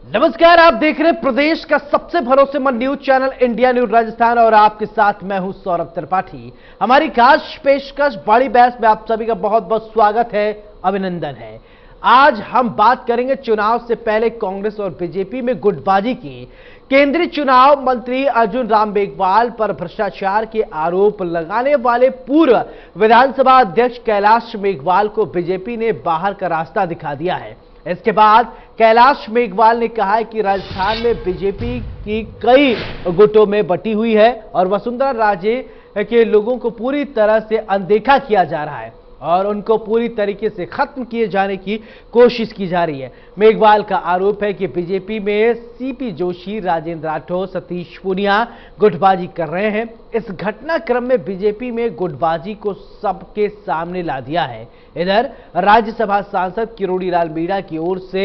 नमस्कार, आप देख रहे हैं प्रदेश का सबसे भरोसेमंद news channel India news Rajasthan और आपके साथ मैं हूं सौरभ त्रिपाठी। हमारी खास पेशकश बड़ी बहस में आप सभी का बहुत बहुत स्वागत है, अभिनंदन है। आज हम बात करेंगे चुनाव से पहले कांग्रेस और बीजेपी में गुटबाजी की। केंद्रीय चुनाव मंत्री अर्जुन राम मेघवाल पर भ्रष्टाचार के आरोप लगाने वाले पूर्व विधानसभा अध्यक्ष कैलाश मेघवाल को बीजेपी ने बाहर का रास्ता दिखा दिया है। इसके बाद कैलाश मेघवाल ने कहा है कि राजस्थान में बीजेपी की कई गुटों में बटी हुई है और वसुंधरा राजे के लोगों को पूरी तरह से अनदेखा किया जा रहा है और उनको पूरी तरीके से खत्म किए जाने की कोशिश की जा रही है। मेघवाल का आरोप है कि बीजेपी में सीपी जोशी, राजेंद्र राठौर, सतीश पूनिया गुटबाजी कर रहे हैं। इस घटनाक्रम में बीजेपी में गुटबाजी को सबके सामने ला दिया है। इधर राज्यसभा सांसद किरोड़ी लाल मीणा की ओर से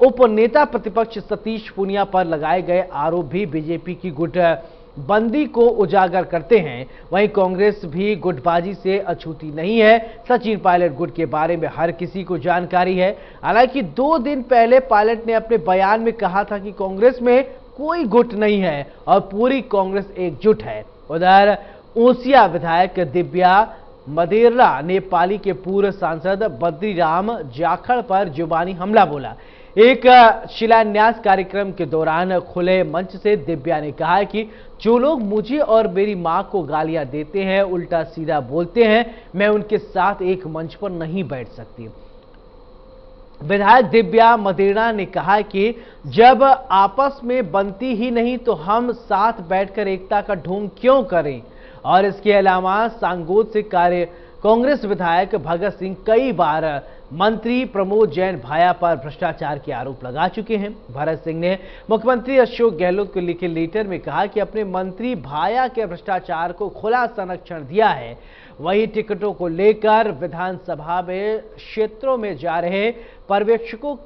उपनेता प्रतिपक्ष सतीश पूनिया पर लगाए गए आरोप भी बीजेपी की गुटबंदी को उजागर करते हैं। वहीं कांग्रेस भी गुटबाजी से अछूती नहीं है। सचिन पायलट गुट के बारे में हर किसी को जानकारी है। हालांकि 2 दिन पहले पायलट ने अपने बयान में कहा था कि कांग्रेस में कोई गुट नहीं है और पूरी कांग्रेस एकजुट है। उधर ओसिया विधायक दिव्या मदेरा ने पाली के पूर्व सांसद बद्रीराम जाखड़ पर जुबानी हमला बोला। एक शिलान्यास कार्यक्रम के दौरान खुले मंच से दिव्या ने कहा कि जो लोग मुझे और मेरी मां को गालियां देते हैं, उल्टा सीधा बोलते हैं, मैं उनके साथ एक मंच पर नहीं बैठ सकती। विधायक दिव्या मदेरा ने कहा कि जब आपस में बनती ही नहीं तो हम साथ बैठकर एकता का ढोंग क्यों करें। और इसके अलावा सांगोद से कांग्रेस विधायक भगत सिंह कई बार मंत्री प्रमोद जैन भाया पर भ्रष्टाचार के आरोप लगा चुके हैं। भगत सिंह ने मुख्यमंत्री अशोक गहलोत को लिखे लेटर में कहा कि अपने मंत्री भाया के भ्रष्टाचार को खुला संरक्षण दिया है। वही टिकटों को लेकर विधानसभा में क्षेत्रों में जा रहे पर्यवेक्षकों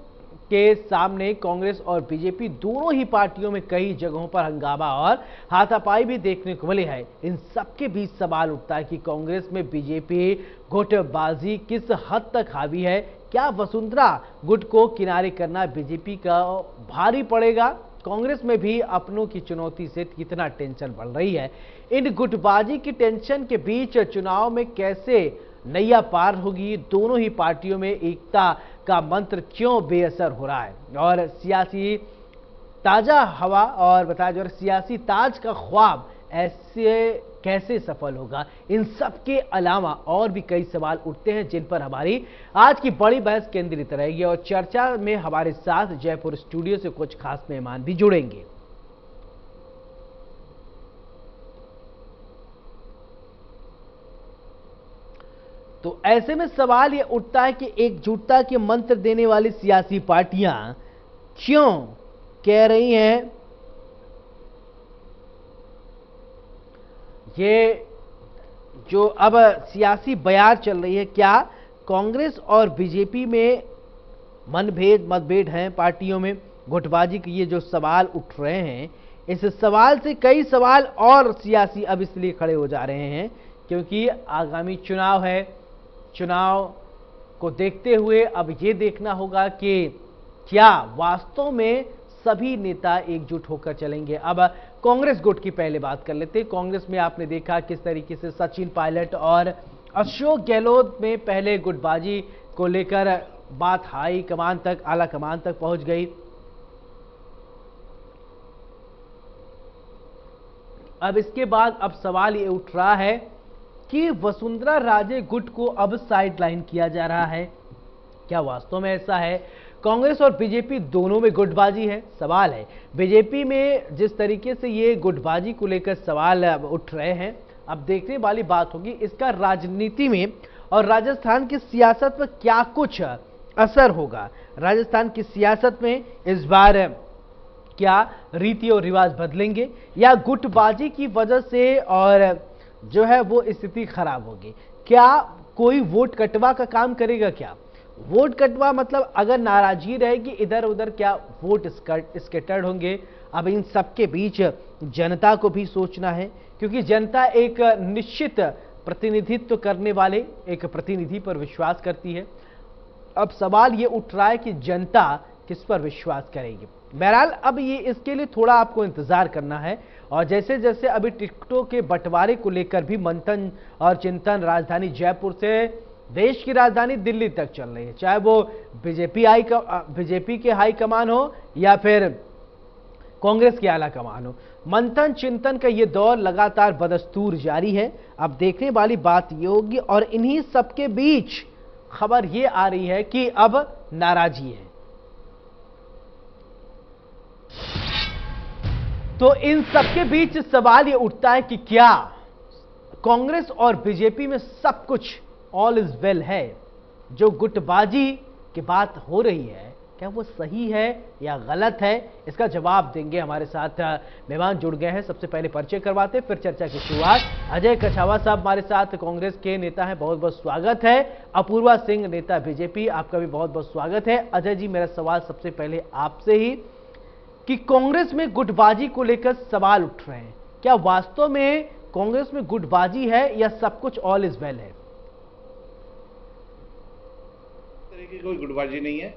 के सामने कांग्रेस और बीजेपी दोनों ही पार्टियों में कई जगहों पर हंगामा और हाथापाई भी देखने को मिली है। इन सबके बीच सवाल उठता है कि कांग्रेस में बीजेपी गुटबाजी किस हद तक हावी है। क्या वसुंधरा गुट को किनारे करना बीजेपी का भारी पड़ेगा? कांग्रेस में भी अपनों की चुनौती से कितना टेंशन बढ़ रही है। इन गुटबाजी की टेंशन के बीच चुनाव में कैसे नैया पार होगी, दोनों ही पार्टियों में एकता का मंत्र क्यों बेअसर हो रहा है और सियासी ताजा हवा और बताया जा रहा है सियासी ताज का ख्वाब ऐसे कैसे सफल होगा। इन सब के अलावा और भी कई सवाल उठते हैं जिन पर हमारी आज की बड़ी बहस केंद्रित रहेगी और चर्चा में हमारे साथ जयपुर स्टूडियो से कुछ खास मेहमान भी जुड़ेंगे। तो ऐसे में सवाल यह उठता है कि एकजुटता के मंत्र देने वाली सियासी पार्टियां क्यों कह रही हैं ये जो अब सियासी बयार चल रही है, क्या कांग्रेस और बीजेपी में मतभेद हैं पार्टियों में? गुटबाजी के ये जो सवाल उठ रहे हैं, इस सवाल से कई सवाल और सियासी अब इसलिए खड़े हो जा रहे हैं क्योंकि आगामी चुनाव है। चुनाव को देखते हुए अब ये देखना होगा कि क्या वास्तव में सभी नेता एकजुट होकर चलेंगे। अब कांग्रेस गुट की पहले बात कर लेते हैं। कांग्रेस में आपने देखा किस तरीके से सचिन पायलट और अशोक गहलोत में पहले गुटबाजी को लेकर बात हाई कमान तक, आला कमान तक पहुंच गई। अब इसके बाद अब सवाल ये उठ रहा है कि वसुंधरा राजे गुट को अब साइडलाइन किया जा रहा है। क्या वास्तव में ऐसा है? कांग्रेस और बीजेपी दोनों में गुटबाजी है। सवाल है बीजेपी में जिस तरीके से ये गुटबाजी को लेकर सवाल उठ रहे हैं, अब देखने वाली बात होगी इसका राजनीति में और राजस्थान की सियासत में क्या कुछ असर होगा। राजस्थान की सियासत में इस बार क्या रीति और रिवाज बदलेंगे या गुटबाजी की वजह से और जो है वो स्थिति खराब होगी? क्या कोई वोट कटवा का काम करेगा? क्या वोट कटवा मतलब अगर नाराजगी रहेगी इधर उधर, क्या वोट स्कैटर्ड होंगे? अब इन सबके बीच जनता को भी सोचना है क्योंकि जनता एक निश्चित प्रतिनिधित्व करने वाले एक प्रतिनिधि पर विश्वास करती है। अब सवाल ये उठ रहा है कि जनता किस पर विश्वास करेंगे। बहरहाल अब ये इसके लिए थोड़ा आपको इंतजार करना है और जैसे जैसे अभी टिकटों के बंटवारे को लेकर भी मंथन और चिंतन राजधानी जयपुर से देश की राजधानी दिल्ली तक चल रही है, चाहे वो बीजेपी के हाईकमान हो या फिर कांग्रेस की आला कमान हो। मंथन चिंतन का ये दौर लगातार बदस्तूर जारी है। अब देखने वाली बात ये होगी और इन्हीं सबके बीच खबर ये आ रही है कि अब नाराजगी है। तो इन सबके बीच सवाल ये उठता है कि क्या कांग्रेस और बीजेपी में सब कुछ ऑल इज वेल है? जो गुटबाजी की बात हो रही है क्या वो सही है या गलत है? इसका जवाब देंगे। हमारे साथ मेहमान जुड़ गए हैं। सबसे पहले परिचय करवाते फिर चर्चा की शुरुआत। अजय कछावा साहब हमारे साथ कांग्रेस के नेता हैं, बहुत बहुत स्वागत है। अपूर्वा सिंह नेता बीजेपी, आपका भी बहुत बहुत स्वागत है। अजय जी, मेरा सवाल सबसे पहले आपसे ही कि कांग्रेस में गुटबाजी को लेकर सवाल उठ रहे हैं, क्या वास्तव में कांग्रेस में गुटबाजी है या सब कुछ ऑल इज वेल है? कोई गुटबाजी नहीं है।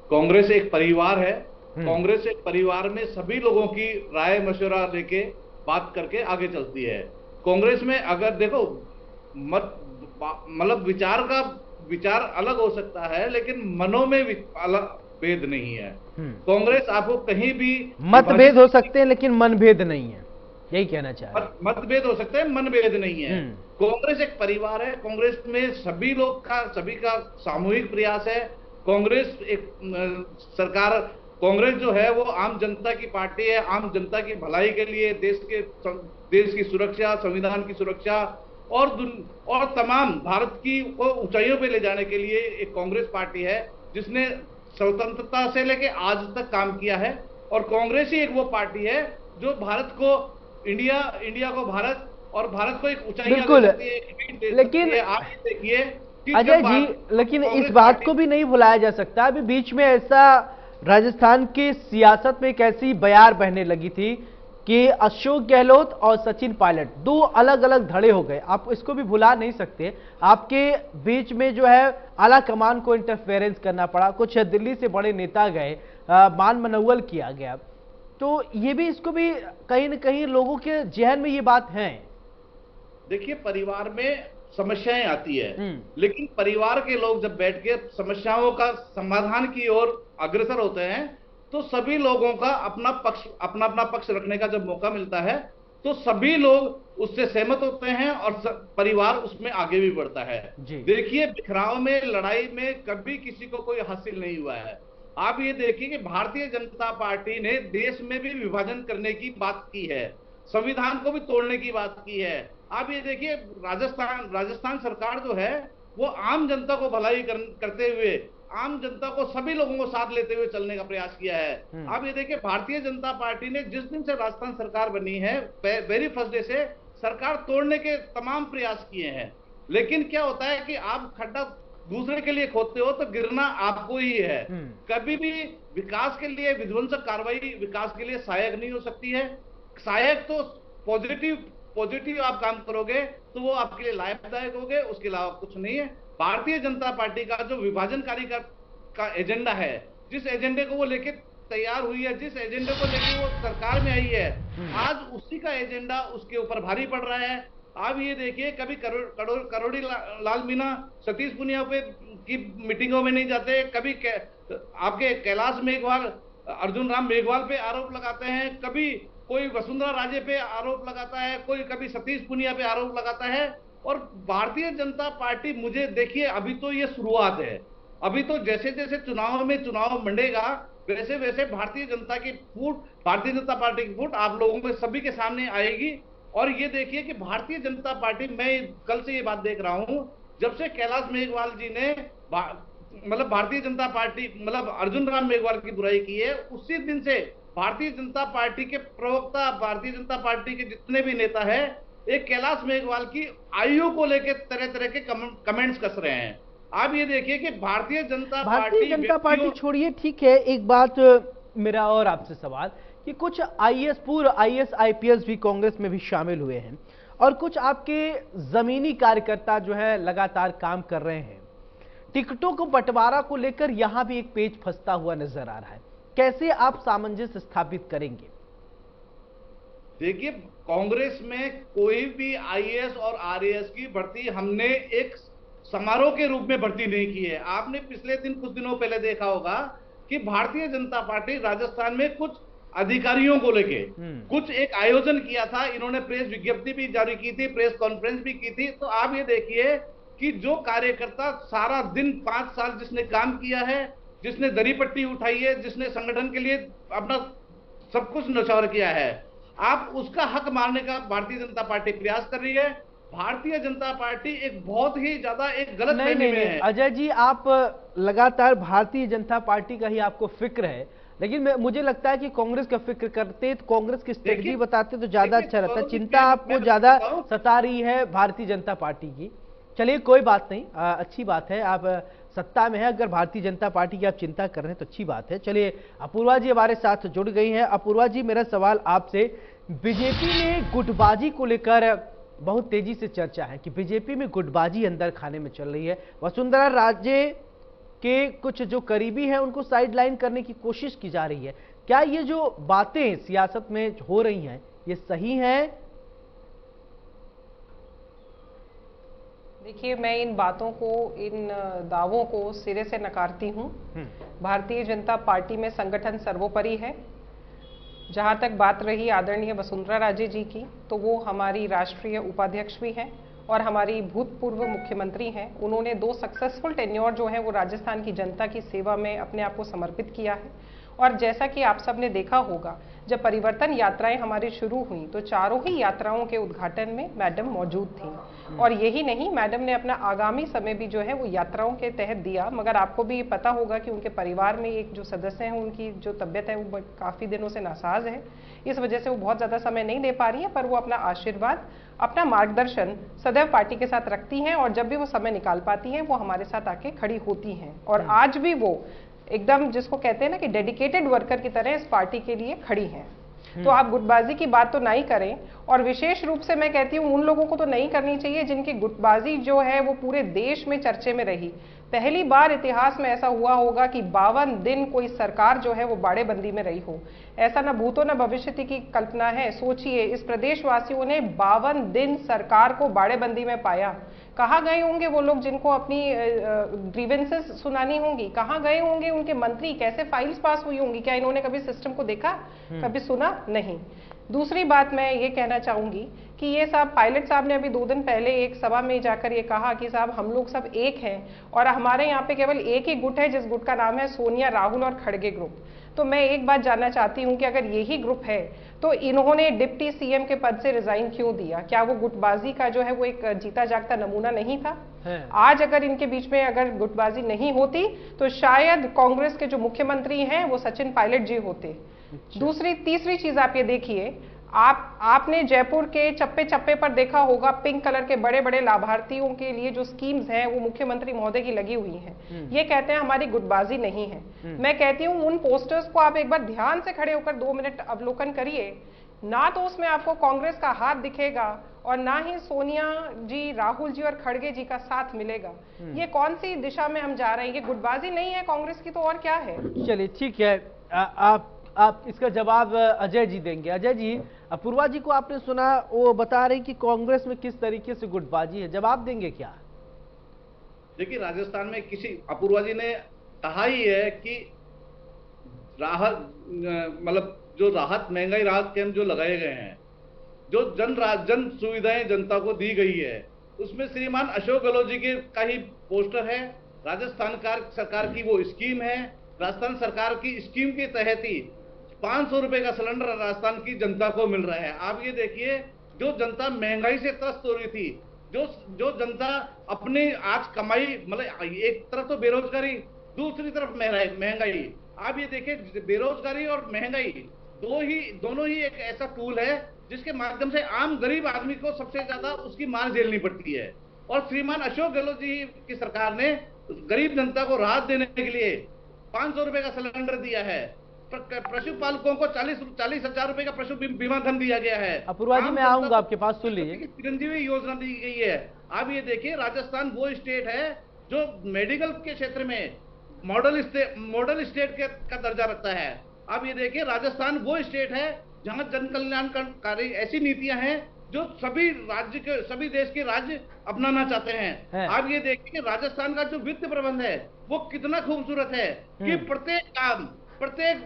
कांग्रेस एक परिवार है। कांग्रेस एक परिवार में सभी लोगों की राय मशवरा लेके बात करके आगे चलती है। कांग्रेस में अगर देखो मतलब विचार अलग हो सकता है लेकिन मनों में अलग भेद नहीं है। कांग्रेस आपको कहीं भी मतभेद हो सकते हैं लेकिन मनभेद नहीं है, यही कहना चाह रहे हैं। मतभेद हो सकते हैं, मनभेद नहीं है। कांग्रेस एक परिवार है। कांग्रेस में सभी का सामूहिक प्रयास है। कांग्रेस एक सरकार, कांग्रेस जो है वो आम जनता की पार्टी है। आम जनता की भलाई के लिए देश की सुरक्षा, संविधान की सुरक्षा और तमाम भारत की को ऊंचाइयों पे ले जाने के लिए एक कांग्रेस पार्टी है जिसने स्वतंत्रता से लेके आज तक काम किया है। और कांग्रेस ही एक वो पार्टी है जो भारत को इंडिया को भारत और भारत को एक ऊंचाई बिल्कुल। लेकिन आप देखिए अजय जी, लेकिन इस बात को भी नहीं भुलाया जा सकता, अभी बीच में ऐसा राजस्थान की सियासत में एक ऐसी बयार बहने लगी थी कि अशोक गहलोत और सचिन पायलट दो अलग अलग धड़े हो गए। आप इसको भी भुला नहीं सकते। आपके बीच में जो है आला कमान को इंटरफेरेंस करना पड़ा, कुछ दिल्ली से बड़े नेता गए, मान मनौवल किया गया। तो ये भी, इसको भी कहीं ना कहीं लोगों के जहन में ये बात है। देखिए, परिवार में समस्याएं आती है लेकिन परिवार के लोग जब बैठ के समस्याओं का समाधान की ओर अग्रसर होते हैं तो सभी लोगों का अपना पक्ष रखने का जब मौका मिलता है तो सभी लोग उससे सहमत होते हैं और परिवार उसमें आगे भी बढ़ता है। देखिए, बिखराव में, लड़ाई में कभी किसी को कोई हासिल नहीं हुआ है। आप ये देखिए कि भारतीय जनता पार्टी ने देश में भी विभाजन करने की बात की है, संविधान को भी तोड़ने की बात की है। आप ये देखिए, राजस्थान सरकार जो है वो आम जनता को भलाई करते हुए, आम जनता को, सभी लोगों को साथ लेते हुए चलने का प्रयास किया है। आप ये देखिए, भारतीय जनता पार्टी ने जिस दिन से राजस्थान सरकार बनी है, वेरी फर्स्ट डे से सरकार तोड़ने के तमाम प्रयास किए हैं। लेकिन क्या होता है कि आप खड्डा दूसरे के लिए खोदते हो तो गिरना आपको ही है। कभी भी विकास के लिए विध्वंसक कार्रवाई विकास के लिए सहायक नहीं हो सकती है। सहायक तो पॉजिटिव आप काम करोगे तो वो आपके लिए लाभदायक होगे, उसके अलावा कुछ नहीं है। भारतीय जनता पार्टी का जो विभाजनकारी का एजेंडा है, जिस एजेंडे को वो लेके तैयार हुई है, जिस एजेंडे को लेके वो सरकार में आई है, आज उसी का एजेंडा उसके ऊपर भारी पड़ रहा है। आप ये देखिए, कभी करोड़ी लाल मीणा सतीश पूनिया पे की मीटिंगों में नहीं जाते, कभी आपके कैलाश मेघवाल, अर्जुन राम मेघवाल पे आरोप लगाते हैं, कभी कोई वसुंधरा राजे पे आरोप लगाता है, कोई कभी सतीश पूनिया पे आरोप लगाता है। और भारतीय जनता पार्टी, मुझे देखिए, अभी तो ये शुरुआत है। अभी तो जैसे जैसे चुनाव मंडेगा वैसे वैसे भारतीय जनता पार्टी की फूट आप लोगों के सभी के सामने आएगी। और ये देखिए कि भारतीय जनता पार्टी, मैं कल से ये बात देख रहा हूं, जब से कैलाश मेघवाल जी ने भारतीय जनता पार्टी अर्जुन राम मेघवाल की बुराई की है, उसी दिन से भारतीय जनता पार्टी के प्रवक्ता, भारतीय जनता पार्टी के जितने भी नेता है, एक कैलाश मेघवाल की आयु को लेकर तरह तरह के कमेंट्स कस रहे हैं। आप ये देखिए कि भारतीय जनता पार्टी छोड़िए, ठीक है। एक बात मेरा और आपसे सवाल कि कुछ पूर्व आईएएस आईपीएस भी कांग्रेस में भी शामिल हुए हैं और कुछ आपके जमीनी कार्यकर्ता जो है लगातार काम कर रहे हैं। टिकटों को बंटवारा को लेकर यहां भी एक पेच फंसता हुआ नजर आ रहा है, कैसे आप सामंजस्य स्थापित करेंगे? देखिए, कांग्रेस में कोई भी आईएएस और आरएएस की भर्ती हमने एक समारोह के रूप में भर्ती नहीं की है। आपने पिछले दिन कुछ दिनों पहले देखा होगा कि भारतीय जनता पार्टी राजस्थान में कुछ अधिकारियों को लेके कुछ एक आयोजन किया था। इन्होंने प्रेस विज्ञप्ति भी जारी की थी, प्रेस कॉन्फ्रेंस भी की थी। तो आप ये देखिए कि जो कार्यकर्ता सारा दिन 5 साल जिसने काम किया है, जिसने दरी पट्टी उठाई है, जिसने संगठन के लिए अपना सब कुछ न्यौछावर किया है, आप उसका हक मारने का भारतीय जनता पार्टी प्रयास कर रही है। भारतीय जनता पार्टी एक बहुत ही ज्यादा एक गलत फहमी में है। अजय जी, आप लगातार भारतीय जनता पार्टी का ही आपको फिक्र है, लेकिन मुझे लगता है कि कांग्रेस का फिक्र करते तो कांग्रेस की स्ट्रेटजी बताते तो ज्यादा अच्छा रहता। चिंता आपको ज्यादा सता रही है भारतीय जनता पार्टी की। चलिए कोई बात नहीं, अच्छी बात है, आप सत्ता में है, अगर भारतीय जनता पार्टी की आप चिंता कर रहे हैं तो अच्छी बात है। चलिए अपूर्वा जी हमारे साथ जुड़ गई हैं। अपूर्वा जी, मेरा सवाल आपसे, बीजेपी में गुटबाजी को लेकर बहुत तेजी से चर्चा है कि बीजेपी में गुटबाजी अंदर खाने में चल रही है। वसुंधरा राजे के कुछ जो करीबी हैं उनको साइडलाइन करने की कोशिश की जा रही है। क्या ये जो बातें सियासत में हो रही हैं ये सही हैं? देखिए, मैं इन बातों को, इन दावों को सिरे से नकारती हूं। भारतीय जनता पार्टी में संगठन सर्वोपरि है। जहां तक बात रही आदरणीय वसुंधरा राजे जी की, तो वो हमारी राष्ट्रीय उपाध्यक्ष भी हैं और हमारी भूतपूर्व मुख्यमंत्री हैं। उन्होंने 2 सक्सेसफुल टेन्योर जो है वो राजस्थान की जनता की सेवा में अपने आप को समर्पित किया है। और जैसा कि आप सब ने देखा होगा, जब परिवर्तन यात्राएं हमारी शुरू हुई तो चारों ही यात्राओं के उद्घाटन में मैडम मौजूद थी। और यही नहीं, मैडम ने अपना आगामी समय भी जो है वो यात्राओं के तहत दिया। मगर आपको भी पता होगा कि उनके परिवार में एक जो सदस्य हैं उनकी जो तबीयत है वो काफ़ी दिनों से नासाज है। इस वजह से वो बहुत ज़्यादा समय नहीं दे पा रही है, पर वो अपना आशीर्वाद, अपना मार्गदर्शन सदैव पार्टी के साथ रखती हैं और जब भी वो समय निकाल पाती हैं वो हमारे साथ आके खड़ी होती हैं। और आज भी वो एकदम, जिसको कहते हैं ना कि डेडिकेटेड वर्कर की तरह इस पार्टी के लिए खड़ी हैं। तो आप गुटबाजी की बात तो नहीं करें, और विशेष रूप से मैं कहती हूँ उन लोगों को तो नहीं करनी चाहिए जिनकी गुटबाजी जो है वो पूरे देश में चर्चे में रही। पहली बार इतिहास में ऐसा हुआ होगा कि 52 दिन कोई सरकार जो है वो बाड़ेबंदी में रही हो। ऐसा न भूतो न भविष्य की कल्पना है। सोचिए, इस प्रदेशवासियों ने 52 दिन सरकार को बाड़ेबंदी में पाया। कहाँ गए होंगे वो लोग जिनको अपनी ग्रीवेंसेस सुनानी होंगी? कहाँ गए होंगे उनके मंत्री? कैसे फाइल्स पास हुई होंगी? क्या इन्होंने कभी सिस्टम को देखा, कभी सुना? नहीं। दूसरी बात मैं ये कहना चाहूंगी कि ये साहब पायलट साहब ने अभी 2 दिन पहले एक सभा में जाकर ये कहा कि साहब हम लोग सब एक हैं और हमारे यहाँ पे केवल एक ही गुट है जिस गुट का नाम है सोनिया, राहुल और खड़गे ग्रुप। तो मैं एक बात जानना चाहती हूँ कि अगर यही ग्रुप है तो इन्होंने डिप्टी सीएम के पद से रिजाइन क्यों दिया? क्या वो गुटबाजी का जो है वो एक जीता जागता नमूना नहीं था? आज अगर इनके बीच में अगर गुटबाजी नहीं होती तो शायद कांग्रेस के जो मुख्यमंत्री हैं वो सचिन पायलट जी होते। तीसरी चीज आप ये देखिए, आपने जयपुर के चप्पे चप्पे पर देखा होगा पिंक कलर के बड़े बड़े लाभार्थियों के लिए जो स्कीम्स हैं वो मुख्यमंत्री महोदय की लगी हुई हैं। ये कहते हैं हमारी गुटबाजी नहीं है। मैं कहती हूँ उन पोस्टर्स को आप एक बार ध्यान से खड़े होकर 2 मिनट अवलोकन करिए, ना तो उसमें आपको कांग्रेस का हाथ दिखेगा और ना ही सोनिया जी, राहुल जी और खड़गे जी का साथ मिलेगा। ये कौन सी दिशा में हम जा रहे हैं? ये गुटबाजी नहीं है कांग्रेस की तो और क्या है? चलिए ठीक है, आप इसका जवाब अजय जी देंगे। अजय जी, अपूर्वा जी को आपने सुना, वो बता रहे कि कांग्रेस में किस तरीके से गुटबाजी है, जवाब देंगे क्या? देखिए, राजस्थान में अपूर्वा जी ने कहा ही है कि राहत, मतलब जो राहत, महंगाई राहत कैंप जो लगाए गए हैं, जो जन सुविधाएं जनता को दी गई है, उसमें श्रीमान अशोक गहलोत जी के का ही पोस्टर है। राजस्थान सरकार की वो स्कीम है। राजस्थान सरकार की स्कीम के तहत ही 500 रुपए का सिलेंडर राजस्थान की जनता को मिल रहा है। आप ये देखिए, जो जनता महंगाई से त्रस्त हो रही थी, जो जनता अपने आज कमाई, मतलब एक तरफ तो बेरोजगारी, दूसरी तरफ महंगाई। आप ये देखिए, बेरोजगारी और महंगाई दोनों ही एक ऐसा टूल है जिसके माध्यम से आम गरीब आदमी को सबसे ज्यादा उसकी मार झेलनी पड़ती है। और श्रीमान अशोक गहलोत जी की सरकार ने गरीब जनता को राहत देने के लिए 500 रुपए का सिलेंडर दिया है। पशुपालकों को 40,000 रुपए का पशु बीमा धन दिया गया है। अपूर्वा जी, मैं आऊंगा आपके पास, सुन लीजिए। चिरंजीवी योजना दी गई है। आप ये देखिए, राजस्थान वो स्टेट है जो मेडिकल के क्षेत्र में मॉडल स्टेट का दर्जा रखता है। आप ये देखिए, राजस्थान वो स्टेट है जहां जन कल्याणकारी ऐसी नीतियां हैं जो सभी राज्य के, सभी देश के राज्य अपनाना चाहते हैं। आप ये देखिए कि राजस्थान का जो वित्त प्रबंध है वो कितना खूबसूरत है कि प्रत्येक काम, प्रत्येक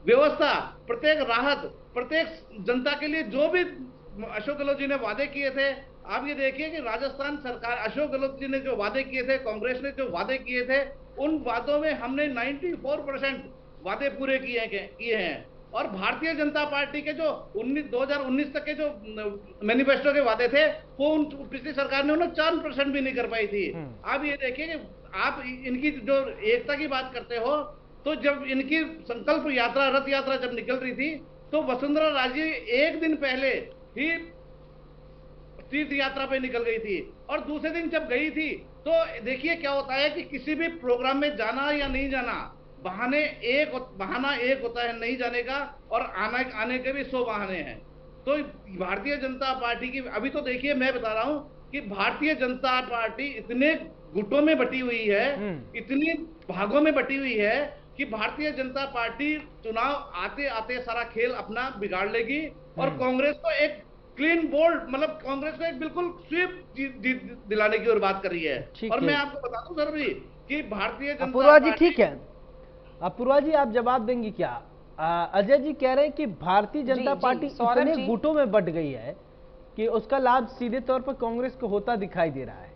व्यवस्था, प्रत्येक राहत, प्रत्येक जनता के लिए जो भी अशोक गहलोत जी ने वादे किए थे, आप ये देखिए कि राजस्थान सरकार, अशोक गहलोत जी ने जो वादे किए थे, कांग्रेस ने जो वादे किए थे, उन वादों में हमने 94% वादे पूरे किए हैं। और भारतीय जनता पार्टी के जो 2019 तक के जो मैनिफेस्टो के वादे थे वो पिछली सरकार ने उन्हें 4% भी नहीं कर पाई थी। आप ये देखिए कि आप इनकी जो एकता की बात करते हो, तो जब इनकी संकल्प यात्रा, रथ यात्रा जब निकल रही थी, तो वसुंधरा राजे एक दिन पहले ही तीर्थ यात्रा पे निकल गई थी, और दूसरे दिन जब गई थी तो देखिए क्या होता है कि किसी भी प्रोग्राम में जाना या नहीं जाना, बहाना एक होता है नहीं जाने का, और आने के भी 100 बहाने हैं। तो भारतीय जनता पार्टी की, अभी तो देखिए मैं बता रहा हूं कि भारतीय जनता पार्टी इतने गुटों में बटी हुई है, इतनी भागों में बटी हुई है कि भारतीय जनता पार्टी चुनाव आते आते सारा खेल अपना बिगाड़ लेगी, और कांग्रेस को एक क्लीन बोल्ड, मतलब कांग्रेस को एक बिल्कुल स्वीप दिलाने की ओर बात कर रही है। और मैं आपको बता दूं सर भी कि भारतीय जनता अपूर्वा जी, ठीक है, अपूर्वा जी आप जवाब देंगी क्या? अजय जी कह रहे हैं कि भारतीय जनता पार्टी इतने गुटों में बट गई है कि उसका लाभ सीधे तौर पर कांग्रेस को होता दिखाई दे रहा है।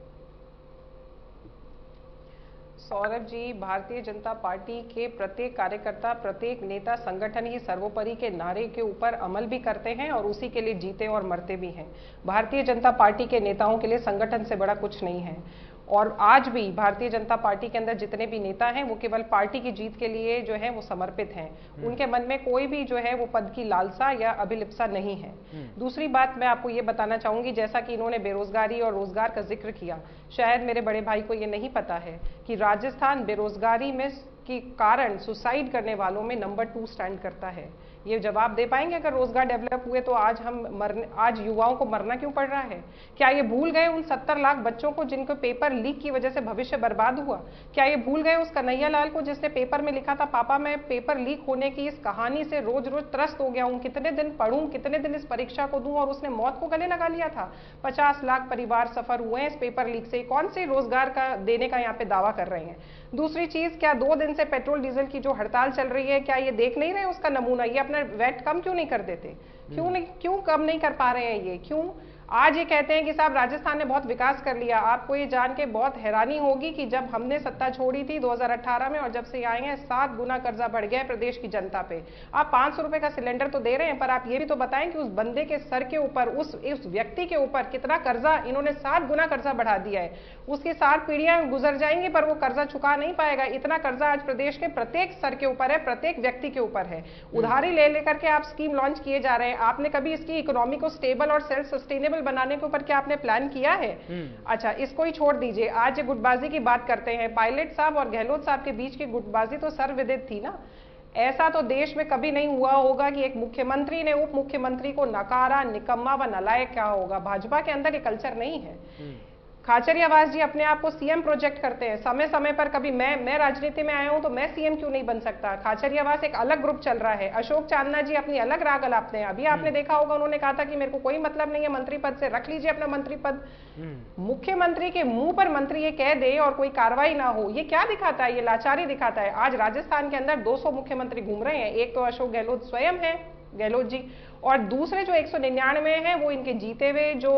सौरभ जी, भारतीय जनता पार्टी के प्रत्येक कार्यकर्ता, प्रत्येक नेता संगठन ही सर्वोपरि के नारे के ऊपर अमल भी करते हैं और उसी के लिए जीते और मरते भी हैं। भारतीय जनता पार्टी के नेताओं के लिए संगठन से बड़ा कुछ नहीं है, और आज भी भारतीय जनता पार्टी के अंदर जितने भी नेता हैं वो केवल पार्टी की जीत के लिए जो है वो समर्पित हैं। उनके मन में कोई भी जो है वो पद की लालसा या अभिलिप्सा नहीं है। दूसरी बात मैं आपको ये बताना चाहूंगी, जैसा कि इन्होंने बेरोजगारी और रोजगार का जिक्र किया, शायद मेरे बड़े भाई को ये नहीं पता है कि राजस्थान बेरोजगारी में के कारण सुसाइड करने वालों में नंबर 2 स्टैंड करता है। ये जवाब दे पाएंगे अगर रोजगार डेवलप हुए तो आज युवाओं को मरना क्यों पड़ रहा है? क्या ये भूल गए उन 70 लाख बच्चों को जिनको पेपर लीक की वजह से भविष्य बर्बाद हुआ? क्या ये भूल गए उस कन्हैया लाल को जिसने पेपर में लिखा था, पापा मैं पेपर लीक होने की इस कहानी से रोज रोज त्रस्त हो गया हूं, कितने दिन पढ़ूं, कितने दिन इस परीक्षा को दूं, और उसने मौत को गले लगा लिया था। 50 लाख परिवार सफर हुए हैं इस पेपर लीक से। कौन से रोजगार का देने का यहाँ पे दावा कर रहे हैं? दूसरी चीज, क्या 2 दिन से पेट्रोल डीजल की जो हड़ताल चल रही है, क्या ये देख नहीं रहे उसका नमूना? ये अपना वैट कम क्यों नहीं कर देते? क्यों कम नहीं कर पा रहे हैं ये? क्यों आज ये कहते हैं कि साहब राजस्थान ने बहुत विकास कर लिया? आपको ये जान के बहुत हैरानी होगी कि जब हमने सत्ता छोड़ी थी 2018 में और जब से आए हैं 7 गुना कर्जा बढ़ गया है प्रदेश की जनता पे। आप 500 रुपए का सिलेंडर तो दे रहे हैं, पर आप ये भी तो बताएं कि उस बंदे के सर के ऊपर, उस व्यक्ति के ऊपर कितना कर्जा इन्होंने 7 गुना कर्जा बढ़ा दिया है। उसकी 7 पीढ़ियां गुजर जाएंगी पर वो कर्जा चुका नहीं पाएगा। इतना कर्जा आज प्रदेश के प्रत्येक सर के ऊपर है, प्रत्येक व्यक्ति के ऊपर है। उधारी ले लेकर के आप स्कीम लॉन्च किए जा रहे हैं। आपने कभी इसकी इकोनॉमी को स्टेबल और सेल्फ सस्टेनेबल बनाने के ऊपर क्या आपने प्लान किया है? अच्छा, इसको ही छोड़ दीजिए, आज गुटबाजी की बात करते हैं। पायलट साहब और गहलोत साहब के बीच की गुटबाजी तो सर्वविदित थी ना। ऐसा तो देश में कभी नहीं हुआ होगा कि एक मुख्यमंत्री ने उप मुख्यमंत्री को नकारा, निकम्मा व नालायक क्या होगा। भाजपा के अंदर ये कल्चर नहीं है। खाचरियावास जी अपने आप को सीएम प्रोजेक्ट करते हैं समय समय पर। कभी मैं राजनीति में आया हूं तो मैं सीएम क्यों नहीं बन सकता? खाचरियावास एक अलग ग्रुप चल रहा है। अशोक चांदना जी अपनी अलग राग अलापते हैं। अभी आपने देखा होगा उन्होंने कहा था कि मेरे को कोई मतलब नहीं है मंत्री पद से, रख लीजिए अपना मंत्री पद। मुख्यमंत्री के मुंह पर मंत्री ये कह दे और कोई कार्रवाई ना हो, ये क्या दिखाता है? ये लाचारी दिखाता है। आज राजस्थान के अंदर 200 मुख्यमंत्री घूम रहे हैं। एक तो अशोक गहलोत स्वयं है, गहलोत जी, और दूसरे जो 199 हैं वो इनके जीते हुए जो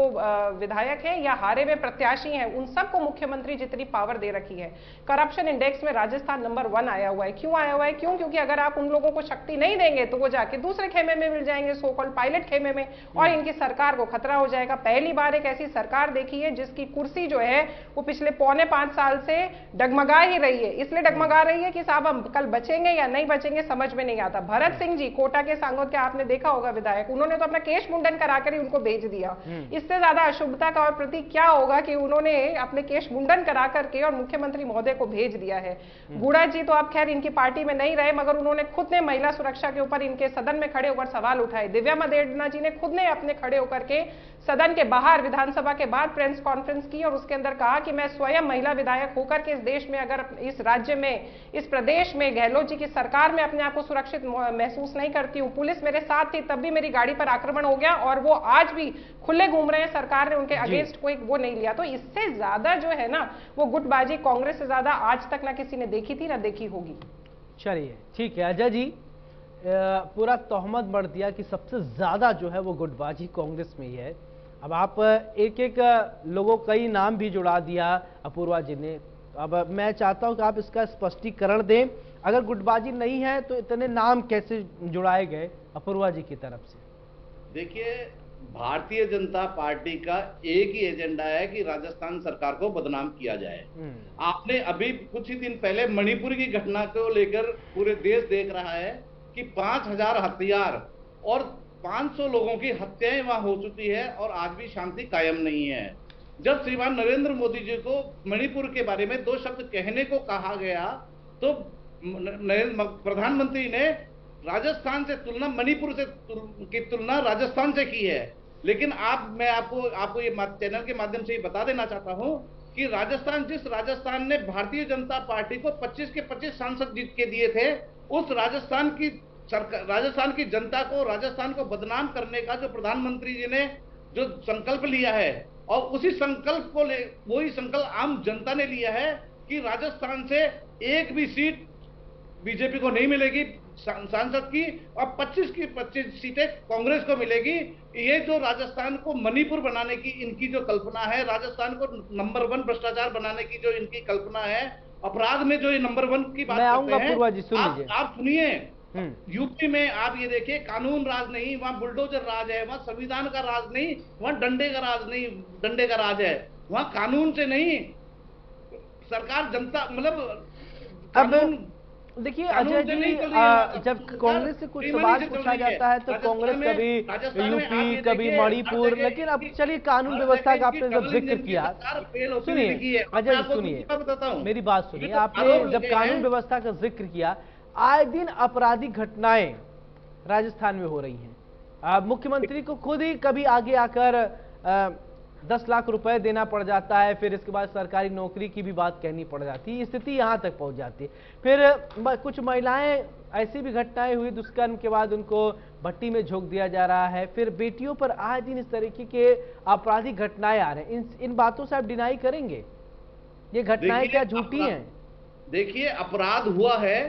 विधायक हैं या हारे हुए प्रत्याशी हैं, उन सबको मुख्यमंत्री जितनी पावर दे रखी है। करप्शन इंडेक्स में राजस्थान नंबर 1 आया हुआ है। क्यों आया हुआ है? क्योंकि अगर आप उन लोगों को शक्ति नहीं देंगे तो वो जाके दूसरे खेमे में मिल जाएंगे, सो कॉल्ड पायलट खेमे में, और इनकी सरकार को खतरा हो जाएगा। पहली बार एक ऐसी सरकार देखी है जिसकी कुर्सी जो है वो पिछले 4.25 साल से डगमगा ही रही है। इसलिए डगमगा रही है कि साहब हम कल बचेंगे या नहीं बचेंगे समझ में नहीं आता। भरत सिंह जी कोटा के सांगोद के आपने देखा होगा विधायक, विधायक, उन्होंने तो अपना केश मुंडन कराकर ही उनको भेज दिया। इससे ज्यादा अशुभता का और प्रतीक क्या होगा कि उन्होंने अपने केश मुंडन करा करके और मुख्यमंत्री महोदय को भेज दिया है। गुड़ा जी तो अब खैर इनकी पार्टी में नहीं रहे, मगर उन्होंने खुद ने महिला सुरक्षा के ऊपर इनके सदन में खड़े होकर सवाल उठाए। दिव्या मदेरणा जी ने खुद ने अपने खड़े होकर के सदन के बाहर विधानसभा के बाद प्रेस कॉन्फ्रेंस की और उसके अंदर कहा कि मैं स्वयं महिला विधायक होकर के इस देश में, अगर इस राज्य में, इस प्रदेश में गहलोत जी की सरकार में अपने आप को सुरक्षित महसूस नहीं करती हूं। पुलिस मेरे साथ थी, तब भी मेरी गाड़ी पर आक्रमण हो गया और वो आज भी खुले घूम रहे हैं, सरकार ने उनके अगेंस्ट कोई वो नहीं लिया। तो इससे ज्यादा जो है ना वो गुटबाजी कांग्रेस से ज्यादा आज तक ना किसी ने देखी थी ना देखी होगी। चलिए ठीक है अजय जी, पूरा तोहमत बढ़ दिया कि सबसे ज्यादा जो है वो गुटबाजी कांग्रेस में ही है। अब आप एक एक लोगों कई नाम भी जुड़ा दिया अपूर्वा जी ने। अब मैं चाहता हूं कि आप इसका स्पष्टीकरण दें, अगर गुटबाजी नहीं है तो इतने नाम कैसे जुड़ाए गए अपूर्वा जी की तरफ से? देखिए, भारतीय जनता पार्टी का एक ही एजेंडा है कि राजस्थान सरकार को बदनाम किया जाए। आपने अभी कुछ ही दिन पहले मणिपुर की घटना को लेकर पूरे देश देख रहा है कि 5000 हथियार और 500 लोगों की हत्याएं वहां हो चुकी है और आज भी शांति कायम नहीं है। जब श्रीमान नरेंद्र मोदी जी को मणिपुर के बारे में 2 शब्द कहने को कहा गया तो प्रधानमंत्री ने राजस्थान से तुलना, मणिपुर से की तुलना राजस्थान से की है। लेकिन मैं आपको ये चैनल के माध्यम से ये बता देना चाहता हूं कि जिस राजस्थान ने भारतीय जनता पार्टी को 25 के 25 सांसद जीत के दिए थे, उस राजस्थान की जनता को, राजस्थान को बदनाम करने का जो प्रधानमंत्री जी ने जो संकल्प लिया है, और उसी संकल्प को वही संकल्प आम जनता ने लिया है कि राजस्थान से एक भी सीट बीजेपी को नहीं मिलेगी सांसद की, और 25 की 25 सीटें कांग्रेस को मिलेगी। ये जो राजस्थान को मणिपुर बनाने की इनकी जो कल्पना है, राजस्थान को नंबर 1 भ्रष्टाचार बनाने की जो इनकी कल्पना है, अपराध में जो ये नंबर 1 की बात करते हैं, आप सुनिए। यूपी में आप ये देखिए, कानून राज नहीं, वहां बुलडोजर राज है, वहां संविधान का राज नहीं, वहां डंडे का राज है। वहां कानून से नहीं, सरकार जनता, मतलब अब देखिए अजय जी, जब कांग्रेस से कुछ सवाल पूछा जाता है तो कांग्रेस कभी यूपी कभी मणिपुर, लेकिन अब चलिए कानून व्यवस्था का आपने जब जिक्र किया, सुनिए अजय जी सुनिए, मेरी बात सुनिए। आपने जब कानून व्यवस्था का जिक्र किया, आए दिन आपराधिक घटनाएं राजस्थान में हो रही हैं। मुख्यमंत्री को खुद ही कभी आगे आकर 10 लाख रुपए देना पड़ जाता है, फिर इसके बाद सरकारी नौकरी की भी बात कहनी पड़ जाती है, स्थिति यहां तक पहुंच जाती है। फिर कुछ महिलाएं, ऐसी भी घटनाएं हुई, दुष्कर्म के बाद उनको भट्टी में झोंक दिया जा रहा है। फिर बेटियों पर आए दिन इस तरीके के आपराधिक घटनाएं आ रहे हैं। इन बातों से आप डिनाई करेंगे ये घटनाएं क्या झूठी हैं? देखिए, अपराध हुआ है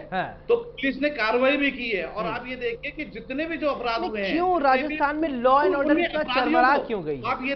तो पुलिस ने कार्रवाई भी की है, और आप ये देखिए कि जितने भी जो अपराध हुए हैं, क्यों राजस्थान में लॉ एंड ऑर्डर इतना चरमरा क्यों गई? आप ये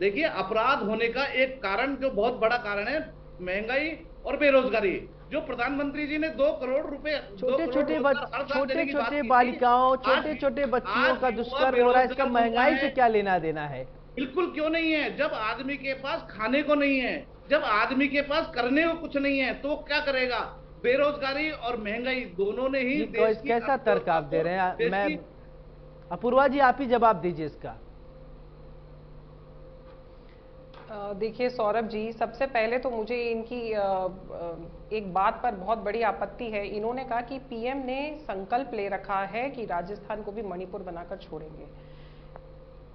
देखिए अपराध होने का एक कारण, जो बहुत बड़ा कारण है, महंगाई और बेरोजगारी। जो प्रधानमंत्री जी ने 2 करोड़ रुपए छोटे छोटे बालिकाओं, छोटे छोटे बच्चियों का दुष्कर्म हो रहा है, इसका महंगाई से क्या लेना देना है? बिल्कुल क्यों नहीं है। जब आदमी के पास खाने को नहीं है, जब आदमी के पास करने को कुछ नहीं है, तो क्या करेगा? बेरोजगारी और महंगाई दोनों ने ही देश की, कैसा तर्क आप दे रहे हैं? मैं अपूर्वा जी आप ही जवाब दीजिए इसका। देखिए सौरभ जी, सबसे पहले तो मुझे इनकी एक बात पर बहुत बड़ी आपत्ति है। इन्होंने कहा कि पीएम ने संकल्प ले रखा है कि राजस्थान को भी मणिपुर बनाकर छोड़ेंगे।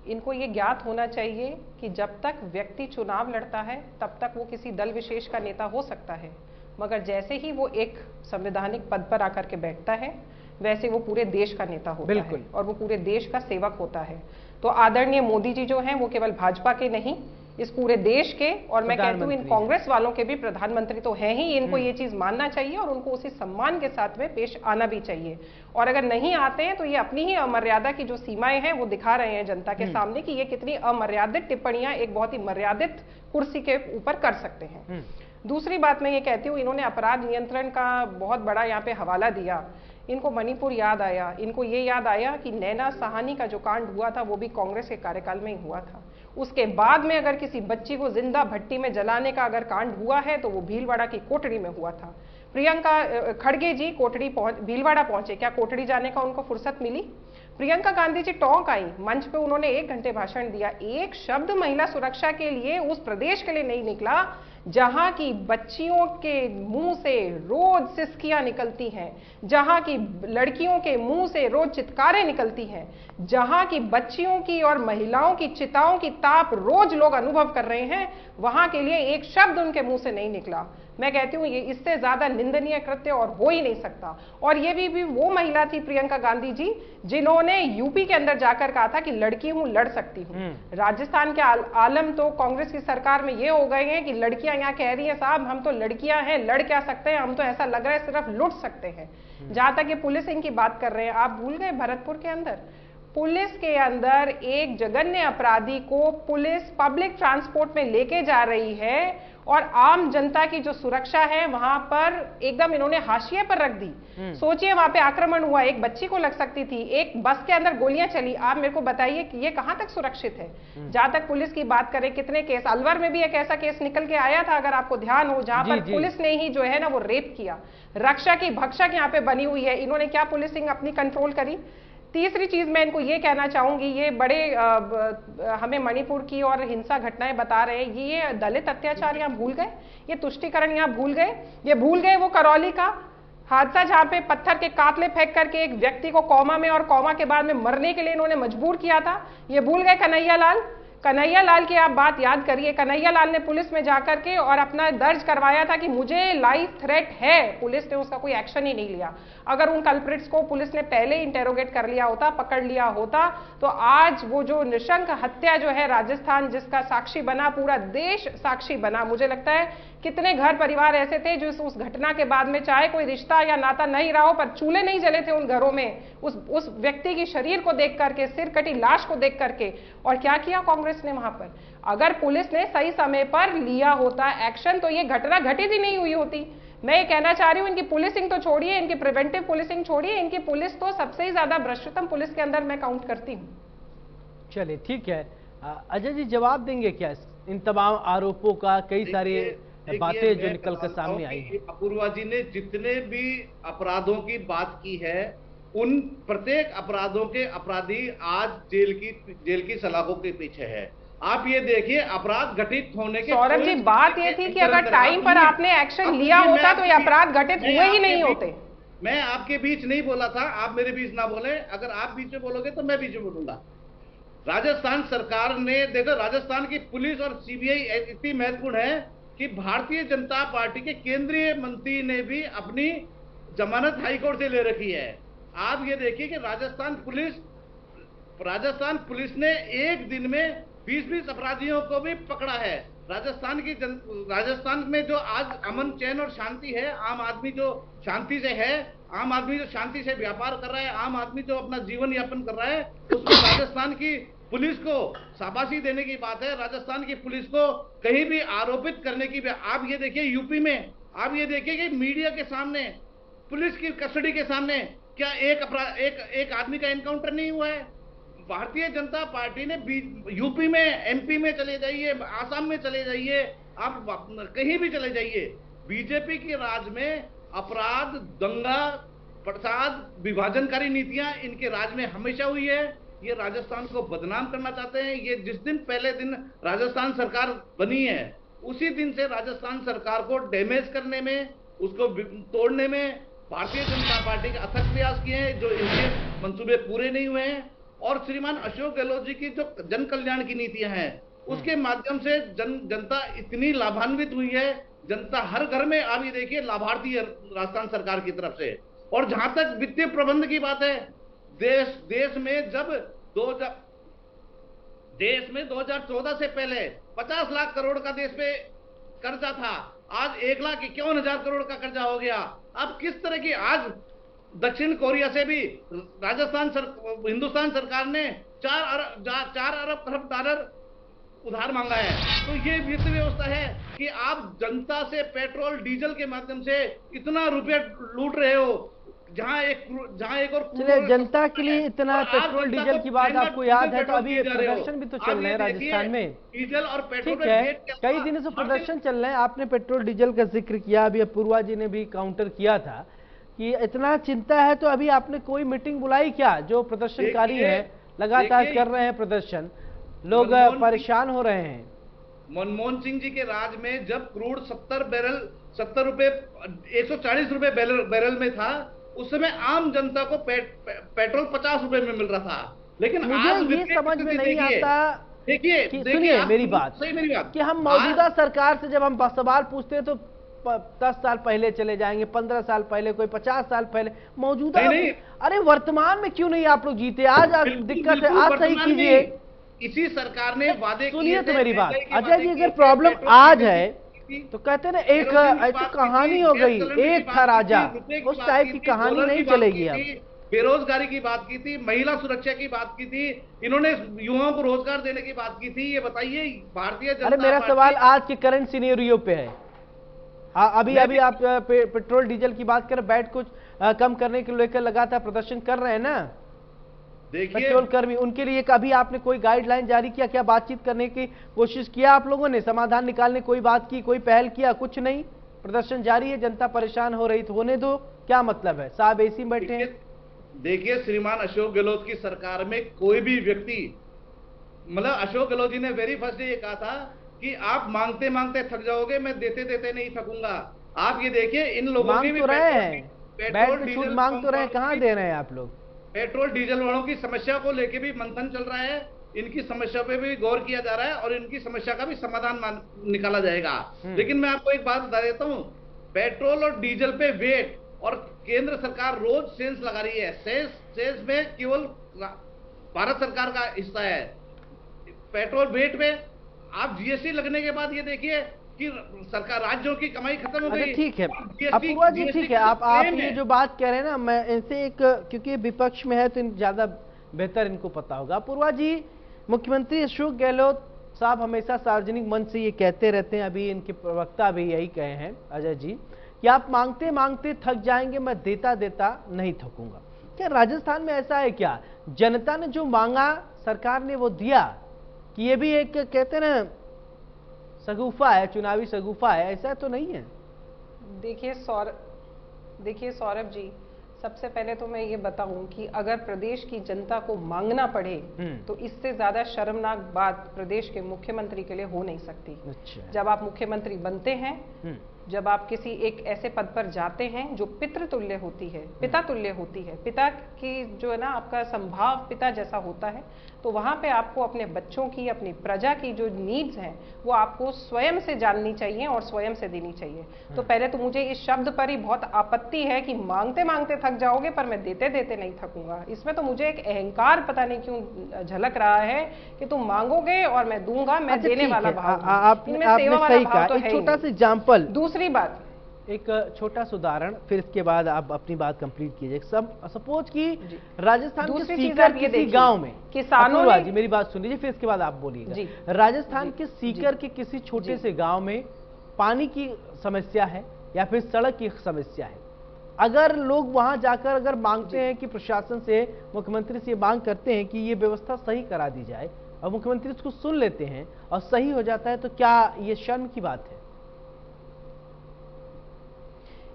इनको ये ज्ञात होना चाहिए कि जब तक व्यक्ति चुनाव लड़ता है तब तक वो किसी दल विशेष का नेता हो सकता है, मगर जैसे ही वो एक संवैधानिक पद पर आकर के बैठता है, वैसे वो पूरे देश का नेता होता है और वो पूरे देश का सेवक होता है। तो आदरणीय मोदी जी जो हैं वो केवल भाजपा के नहीं, इस पूरे देश के, और मैं कहती हूँ इन कांग्रेस वालों के भी प्रधानमंत्री तो हैं ही। इनको ये चीज मानना चाहिए और उनको उसी सम्मान के साथ में पेश आना भी चाहिए। और अगर नहीं आते हैं तो ये अपनी ही अमर्यादा की जो सीमाएं हैं वो दिखा रहे हैं जनता के सामने कि ये कितनी अमर्यादित टिप्पणियां एक बहुत ही मर्यादित कुर्सी के ऊपर कर सकते हैं। दूसरी बात मैं ये कहती हूँ, इन्होंने अपराध नियंत्रण का बहुत बड़ा यहाँ पे हवाला दिया। इनको मणिपुर याद आया, इनको ये याद आया कि नैना साहनी का जो कांड हुआ था वो भी कांग्रेस के कार्यकाल में ही हुआ था। उसके बाद में अगर किसी बच्ची को जिंदा भट्टी में जलाने का अगर कांड हुआ है तो वो भीलवाड़ा की कोठरी में हुआ था। प्रियंका खड़गे जी कोटड़ी भीलवाड़ा पहुंचे, क्या कोटड़ी जाने का उनको फुर्सत मिली? प्रियंका गांधी जी टोंक आई, मंच पे उन्होंने 1 घंटे भाषण दिया, एक शब्द महिला सुरक्षा के लिए उस प्रदेश के लिए नहीं निकला जहां की बच्चियों के मुंह से रोज सिसकियां निकलती हैं, जहां की लड़कियों के मुंह से रोज चित्कारें निकलती हैं, जहां की बच्चियों की और महिलाओं की चिताओं की ताप रोज लोग अनुभव कर रहे हैं, वहां के लिए एक शब्द उनके मुंह से नहीं निकला। मैं कहती हूं ये इससे ज्यादा निंदनीय कृत्य और हो ही नहीं सकता। और ये भी वो महिला थी प्रियंका गांधी जी जिन्होंने यूपी के अंदर जाकर कहा था कि लड़की हूं, लड़ सकती हूं। राजस्थान के आलम तो कांग्रेस की सरकार में ये हो गए हैं कि लड़कियां यहाँ कह रही हैं साहब हम तो लड़कियां हैं, लड़ क्या सकते हैं, हम तो ऐसा लग रहा है सिर्फ लुट सकते हैं। जहां तक ये पुलिसिंग की बात कर रहे हैं, आप भूल गए भरतपुर के अंदर पुलिस के अंदर एक जघन्य अपराधी को पुलिस पब्लिक ट्रांसपोर्ट में लेके जा रही है और आम जनता की जो सुरक्षा है वहां पर एकदम इन्होंने हाशिए पर रख दी। सोचिए वहां पे आक्रमण हुआ, एक बच्ची को लग सकती थी, एक बस के अंदर गोलियां चली। आप मेरे को बताइए कि ये कहां तक सुरक्षित है? जहां तक पुलिस की बात करें, कितने केस, अलवर में भी एक ऐसा केस निकल के आया था अगर आपको ध्यान हो, जहां पर पुलिस ने ही जो है ना वो रेप किया। रक्षा की भक्षक यहाँ पे बनी हुई है, इन्होंने क्या पुलिसिंग अपनी कंट्रोल करी? तीसरी चीज मैं इनको ये कहना चाहूंगी, ये बड़े हमें मणिपुर की और हिंसा घटनाएं बता रहे हैं, ये दलित अत्याचार यहाँ भूल गए, ये तुष्टीकरण यहाँ भूल गए, ये भूल गए वो करौली का हादसा जहां पे पत्थर के कातले फेंक करके एक व्यक्ति को कोमा में और कोमा के बाद में मरने के लिए इन्होंने मजबूर किया था। ये भूल गए कन्हैया लाल की आप बात याद करिए। कन्हैया लाल ने पुलिस में जाकर के और अपना दर्ज करवाया था कि मुझे लाइफ थ्रेट है, पुलिस ने उसका कोई एक्शन ही नहीं लिया। अगर उन कल्प्रिट्स को पुलिस ने पहले इंटेरोगेट कर लिया होता, पकड़ लिया होता, तो आज वो जो निशंक हत्या जो है राजस्थान जिसका साक्षी बना, पूरा देश साक्षी बना, मुझे लगता है कितने घर परिवार ऐसे थे जो उस घटना के बाद में चाहे कोई रिश्ता या नाता नहीं रहा हो पर चूल्हे नहीं जले थे उन घरों में, उस व्यक्ति की शरीर को देख करके, सिर कटी लाश को देख करके। और क्या किया कांग्रेस ने वहां पर? अगर पुलिस ने सही समय पर लिया होता एक्शन तो ये घटना घटित ही नहीं हुई होती। मैं ये कहना चाह रही हूं, इनकी पुलिसिंग तो छोड़िए, इनकी प्रिवेंटिव पुलिसिंग छोड़िए, इनकी पुलिस तो सबसे ही ज्यादा भ्रष्टतम पुलिस के अंदर मैं काउंट करती हूँ। चलिए ठीक है, अजय जी जवाब देंगे क्या इन तमाम आरोपों का? कई सारी बातें जो निकल कर सामने आई है। अपूर्वा जी ने जितने भी अपराधों की बात की है, उन प्रत्येक अपराधों के अपराधी आज जेल की सलाखों के पीछे है। आप ये देखिए अपराध घटित होने के, सौरभ जी बात ये थी कि अगर टाइम पर आपने एक्शन लिया होता तो ये अपराध घटित हुए ही नहीं होते। मैं आपके बीच नहीं बोला था, आप मेरे बीच ना बोले। अगर आप बीच में बोलोगे तो मैं बीच में बोलूंगा। राजस्थान सरकार ने, देखो राजस्थान की पुलिस और सीबीआई इतनी महत्वपूर्ण है कि भारतीय जनता पार्टी के केंद्रीय मंत्री ने भी अपनी जमानत हाईकोर्ट से ले रखी है। आप ये देखिए कि राजस्थान पुलिस ने एक दिन में 20-20 अपराधियों को भी पकड़ा है। राजस्थान में जो आज अमन चैन और शांति है, आम आदमी जो शांति से है, आम आदमी जो शांति से व्यापार कर रहा है, आम आदमी जो अपना जीवन यापन कर रहा है, उसमें राजस्थान की पुलिस को शाबाशी देने की बात है। राजस्थान की पुलिस को कहीं भी आरोपित करने की, आप ये देखिए यूपी में, आप ये देखिए कि मीडिया के सामने, पुलिस की कस्टडी के सामने क्या एक आदमी का एनकाउंटर नहीं हुआ है? भारतीय जनता पार्टी ने यूपी में, एमपी में चले जाइए, आसाम में चले जाइए, आप कहीं भी चले जाइए, बीजेपी के राज में अपराध, दंगा, प्रसाद, विभाजनकारी नीतियां इनके राज में हमेशा हुई है। ये राजस्थान को बदनाम करना चाहते हैं। ये जिस दिन पहले दिन राजस्थान सरकार बनी है, उसी दिन से राजस्थान सरकार को डैमेज करने में, उसको तोड़ने में भारतीय जनता पार्टी के अथक प्रयास किए हैं, जो इनके मंसूबे पूरे नहीं हुए हैं। और श्रीमान अशोक गहलोत जी की जो जन कल्याण की नीतियां हैं, उसके माध्यम से जनता इतनी लाभान्वित हुई है। जनता हर घर में, आप ये देखिए, लाभार्थी है राजस्थान सरकार की तरफ से। और जहां तक वित्तीय प्रबंध की बात है, देश में जब 2014 से पहले 50 लाख करोड़ का देश पे कर्जा था, आज 1,51,000 करोड़ का कर्जा हो गया। अब किस तरह की, आज दक्षिण कोरिया से भी हिंदुस्तान सरकार ने 4 अरब डॉलर उधार मांगा है। तो ये वित्त व्यवस्था है कि आप जनता से पेट्रोल डीजल के माध्यम से इतना रुपया लूट रहे हो। जहां एक और चलिए, जनता के लिए इतना पेट्रोल डीजल की बात आपको याद है, तो अभी ये प्रदर्शन भी तो चल रहे हैं राजस्थान में। डीजल और पेट्रोल ठीक है, कई दिनों से प्रदर्शन चल रहे हैं। आपने पेट्रोल डीजल का जिक्र किया, अभी अपूर्वा जी ने भी काउंटर किया था कि इतना चिंता है, तो अभी आपने कोई मीटिंग बुलाई क्या? जो प्रदर्शनकारी हैं लगातार कर रहे हैं प्रदर्शन, लोग परेशान हो रहे हैं। मनमोहन सिंह जी के राज में जब क्रूड 70 रुपए 140 रुपए बैरल में था, उस समय आम जनता को पेट्रोल 50 रुपए में मिल रहा था। लेकिन मुझे ये समझ में नहीं आता, देखिए सुनिए मेरी बात कि हम मौजूदा सरकार से जब हम सवाल पूछते हैं तो 10 साल पहले चले जाएंगे, 15 साल पहले, कोई 50 साल पहले। मौजूदा अरे वर्तमान में क्यों नहीं आप लोग जीते? आज दिक्कत है, आज सही कीजिए। इसी सरकार ने वादे किए। सुनिए तो मेरी बात, अजय जी, अगर प्रॉब्लम आज है तो कहते हैं ना, एक ऐसी कहानी हो गई, एक था राजा, उस टाइप की कहानी नहीं चलेगी। अब बेरोजगारी की बात की थी, महिला सुरक्षा की बात की थी, इन्होंने युवाओं को रोजगार देने की बात की थी। ये बताइए भारतीय जनता अरे मेरा सवाल आज के करंट सिनेरियो पे है। अभी आप पेट्रोल डीजल की बात कर, बैठ कुछ कम करने के लेकर लगातार प्रदर्शन कर रहे हैं ना पेट्रोल कर्मी, उनके लिए कभी आपने कोई गाइडलाइन जारी किया क्या? बातचीत करने की कोशिश किया आप लोगों ने? समाधान निकालने कोई बात की, कोई पहल किया? कुछ नहीं, प्रदर्शन जारी है, जनता परेशान हो रही तो होने दो, क्या मतलब है? साहब एसी में बैठे हैं। देखिए श्रीमान अशोक गहलोत की सरकार में कोई भी व्यक्ति, मतलब अशोक गहलोत जी ने वेरी फर्स्ट डे ये कहा था कि आप मांगते मांगते थक जाओगे, मैं देते देते नहीं थकूंगा। आप ये देखिए, इन लोगों की भी पेट्रोल डीजल मांग तो रहे हैं, कहाँ दे रहे हैं आप लोग? पेट्रोल डीजल वालों की समस्या को लेके भी मंथन चल रहा है, इनकी समस्या पे भी गौर किया जा रहा है और इनकी समस्या का भी समाधान निकाला जाएगा। लेकिन मैं आपको एक बात बता देता हूँ, पेट्रोल और डीजल पे वेट, और केंद्र सरकार रोज सेस लगा रही है। सेस में केवल भारत सरकार का हिस्सा है। पेट्रोल वेट में आप जीएसटी लगने के बाद ये देखिए कि सरकार, राज्यों की कमाई खत्म हो गई। ठीक है अपूर्वा जी, ठीक है, आप ये जो बात कह रहे हैं ना, मैं इनसे एक, क्योंकि विपक्ष में है तो ज्यादा बेहतर इनको पता होगा। अपूर्वा जी, मुख्यमंत्री अशोक गहलोत साहब हमेशा सार्वजनिक मंच से ये कहते रहते हैं, अभी इनके प्रवक्ता भी यही कहे हैं अजय जी, कि आप मांगते मांगते थक जाएंगे, मैं देता देता नहीं थकूंगा। क्या राजस्थान में ऐसा है क्या? जनता ने जो मांगा सरकार ने वो दिया, कि ये भी एक कहते हैं ना सगुफा है, चुनावी सगुफा है, ऐसा तो नहीं है? देखिए सौरभ जी, सबसे पहले तो मैं ये बताऊं कि अगर प्रदेश की जनता को मांगना पड़े तो इससे ज्यादा शर्मनाक बात प्रदेश के मुख्यमंत्री के लिए हो नहीं सकती। अच्छा। जब आप मुख्यमंत्री बनते हैं, जब आप किसी एक ऐसे पद पर जाते हैं जो पितृतुल्य होती है, पिता तुल्य होती है, पिता की जो है ना आपका संभाव पिता जैसा होता है, तो वहां पे आपको अपने बच्चों की, अपनी प्रजा की जो नीड्स हैं वो आपको स्वयं से जाननी चाहिए और स्वयं से देनी चाहिए। तो पहले तो मुझे इस शब्द पर ही बहुत आपत्ति है कि मांगते मांगते थक जाओगे पर मैं देते देते नहीं थकूंगा। इसमें तो मुझे एक अहंकार पता नहीं क्यों झलक रहा है कि तुम मांगोगे और मैं दूंगा, मैं देने वाला भाव। आपने सही कहा। एक छोटा सा एग्जाम्पल, दूसरी बात, एक छोटा सा उदाहरण, फिर इसके बाद आप अपनी बात कंप्लीट कीजिए। सपोज कि राजस्थान के सीकर किसी गांव में, किसानों ने, जी मेरी बात सुन लीजिए, फिर इसके बाद आप बोलिएगा। राजस्थान के सीकर के किसी छोटे से गांव में पानी की समस्या है या फिर सड़क की समस्या है। अगर लोग वहां जाकर अगर मांगते हैं कि प्रशासन से, मुख्यमंत्री से मांग करते हैं कि ये व्यवस्था सही करा दी जाए, और मुख्यमंत्री उसको सुन लेते हैं और सही हो जाता है, तो क्या ये शर्म की बात है?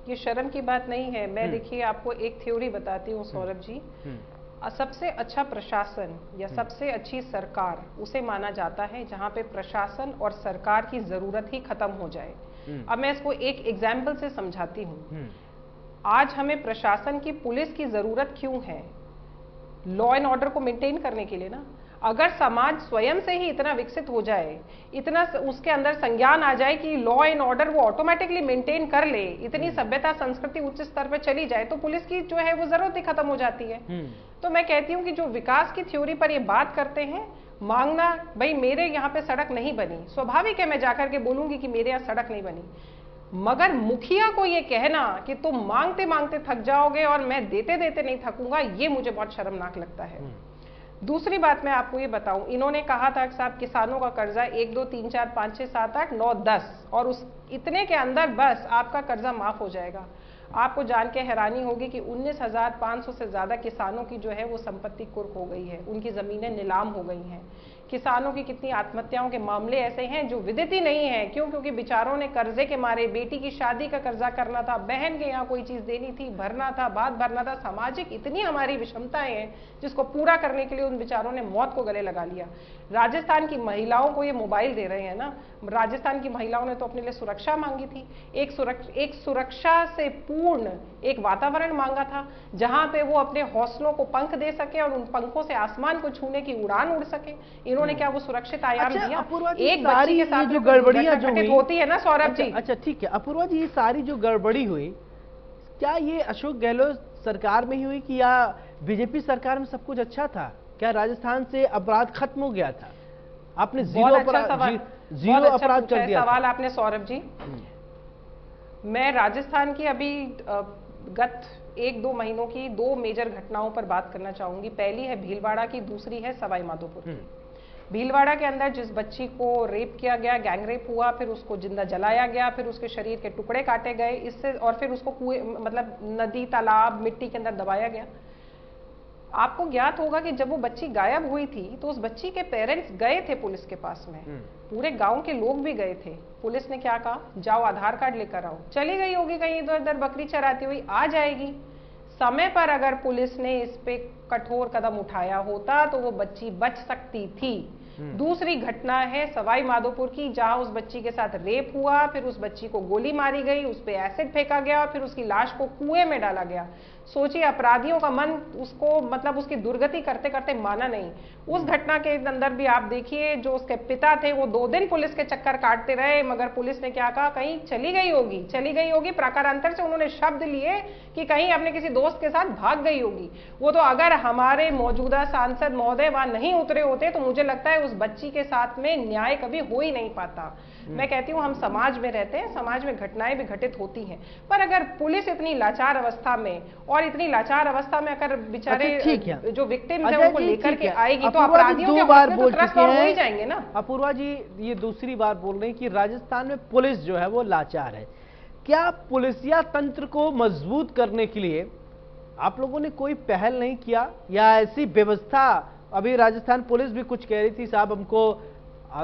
ये शर्म की बात नहीं है। मैं देखिए आपको एक थ्योरी बताती हूँ सौरभ जी। सबसे अच्छा प्रशासन या सबसे अच्छी सरकार उसे माना जाता है जहाँ पे प्रशासन और सरकार की जरूरत ही खत्म हो जाए। अब मैं इसको एक एग्जाम्पल से समझाती हूँ। आज हमें प्रशासन की, पुलिस की जरूरत क्यों है? लॉ एंड ऑर्डर को मेंटेन करने के लिए ना। अगर समाज स्वयं से ही इतना विकसित हो जाए, इतना उसके अंदर संज्ञान आ जाए कि लॉ एंड ऑर्डर वो ऑटोमेटिकली मेंटेन कर ले, इतनी सभ्यता संस्कृति उच्च स्तर पर चली जाए, तो पुलिस की जो है वो जरूरत ही खत्म हो जाती है। तो मैं कहती हूँ कि जो विकास की थ्योरी पर ये बात करते हैं, मांगना, भाई मेरे यहाँ पे सड़क नहीं बनी, स्वाभाविक है मैं जाकर के बोलूंगी कि मेरे यहाँ सड़क नहीं बनी, मगर मुखिया को ये कहना कि तुम मांगते मांगते थक जाओगे और मैं देते देते नहीं थकूंगा, ये मुझे बहुत शर्मनाक लगता है। दूसरी बात मैं आपको ये बताऊं, इन्होंने कहा था कि साहब किसानों का कर्जा 1 2 3 4 5 6 7 8 9 10 और उस इतने के अंदर बस आपका कर्जा माफ हो जाएगा। आपको जान के हैरानी होगी कि 19,500 से ज्यादा किसानों की जो है वो संपत्ति कुर्क हो गई है, उनकी जमीनें नीलाम हो गई हैं। किसानों की कितनी आत्महत्याओं के मामले ऐसे हैं जो विदित ही नहीं है। क्यों? क्योंकि बेचारों ने कर्जे के मारे, बेटी की शादी का कर्जा करना था, बहन के यहाँ कोई चीज देनी थी, भरना था, बात भरना था। सामाजिक इतनी हमारी विषमताएं हैं जिसको पूरा करने के लिए उन बेचारों ने मौत को गले लगा लिया। राजस्थान की महिलाओं को ये मोबाइल दे रहे हैं ना, राजस्थान की महिलाओं ने तो अपने लिए सुरक्षा मांगी थी, एक सुरक्षा से पूर्ण एक वातावरण मांगा था जहां पे वो अपने हौसलों को पंख दे सके और उन पंखों से आसमान को छूने की उड़ान उड़ सके। इन्होंने क्या वो सुरक्षित आयाम दिया? एक बच्ची के साथ जो गड़बड़ियां जो हुई होती है ना सौरभ जी। अच्छा ठीक है अपूर्वा जी, ये सारी जो गड़बड़ी हुई, क्या ये अशोक गहलोत सरकार में ही हुई कि या बीजेपी सरकार में सब कुछ अच्छा था? क्या राजस्थान से अपराध खत्म हो गया था? आपने जीरो अपराध कर दिया सवाल आपने सौरभ जी। मैं राजस्थान की अभी गत 1-2 महीनों की 2 मेजर घटनाओं पर बात करना चाहूंगी। पहली है भीलवाड़ा की, दूसरी है सवाई माधोपुर। भीलवाड़ा के अंदर जिस बच्ची को रेप किया गया, गैंग रेप हुआ, फिर उसको जिंदा जलाया गया, फिर उसके शरीर के टुकड़े काटे गए, इससे और फिर उसको कुएं मतलब नदी, तालाब, मिट्टी के अंदर दबाया गया। आपको ज्ञात होगा कि जब वो बच्ची गायब हुई थी तो उस बच्ची के पेरेंट्स गए थे पुलिस के पास में, पूरे गांव के लोग भी गए थे। पुलिस ने क्या कहा? जाओ आधार कार्ड लेकर आओ। चली गई होगी कहीं इधर उधर बकरी चराती हुई, आ जाएगी। समय पर अगर पुलिस ने इस पे कठोर कदम उठाया होता तो वो बच्ची बच सकती थी। दूसरी घटना है सवाई माधोपुर की, जहां उस बच्ची के साथ रेप हुआ, फिर उस बच्ची को गोली मारी गई, उस पे एसिड फेंका गया और फिर उसकी लाश को कुएं में डाला गया। सोचिए, अपराधियों का मन उसको मतलब उसकी दुर्गति करते करते माना नहीं। उस घटना के अंदर भी आप देखिए, जो उसके पिता थे वो 2 दिन पुलिस के चक्कर काटते रहे, मगर पुलिस ने क्या कहा? कहीं चली गई होगी। प्रकारांतर से उन्होंने शब्द लिए कि कहीं अपने किसी दोस्त के साथ भाग गई होगी। वो तो अगर हमारे मौजूदा सांसद महोदय वहां नहीं उतरे होते तो मुझे लगता है उस बच्ची के साथ में न्याय कभी हो ही नहीं पाता। मैं कहती हूँ हम समाज में रहते हैं, समाज में घटनाएं भी घटित होती हैं, पर अगर पुलिस इतनी लाचार अवस्था में और इतनी लाचार अवस्था में अगर बेचारे जो विक्टिम्स हैं उनको लेकर के आएगी तो अपराधियों के बार बोल चुके हैं, हो ही जाएंगे ना। अपूर्वा जी ये दूसरी बार बोल रहे हैं कि राजस्थान में पुलिस जो है वो लाचार है। क्या पुलिसिया तंत्र को मजबूत करने के लिए आप लोगों ने कोई पहल नहीं किया, या ऐसी व्यवस्था? अभी राजस्थान पुलिस भी कुछ कह रही थी, साहब हमको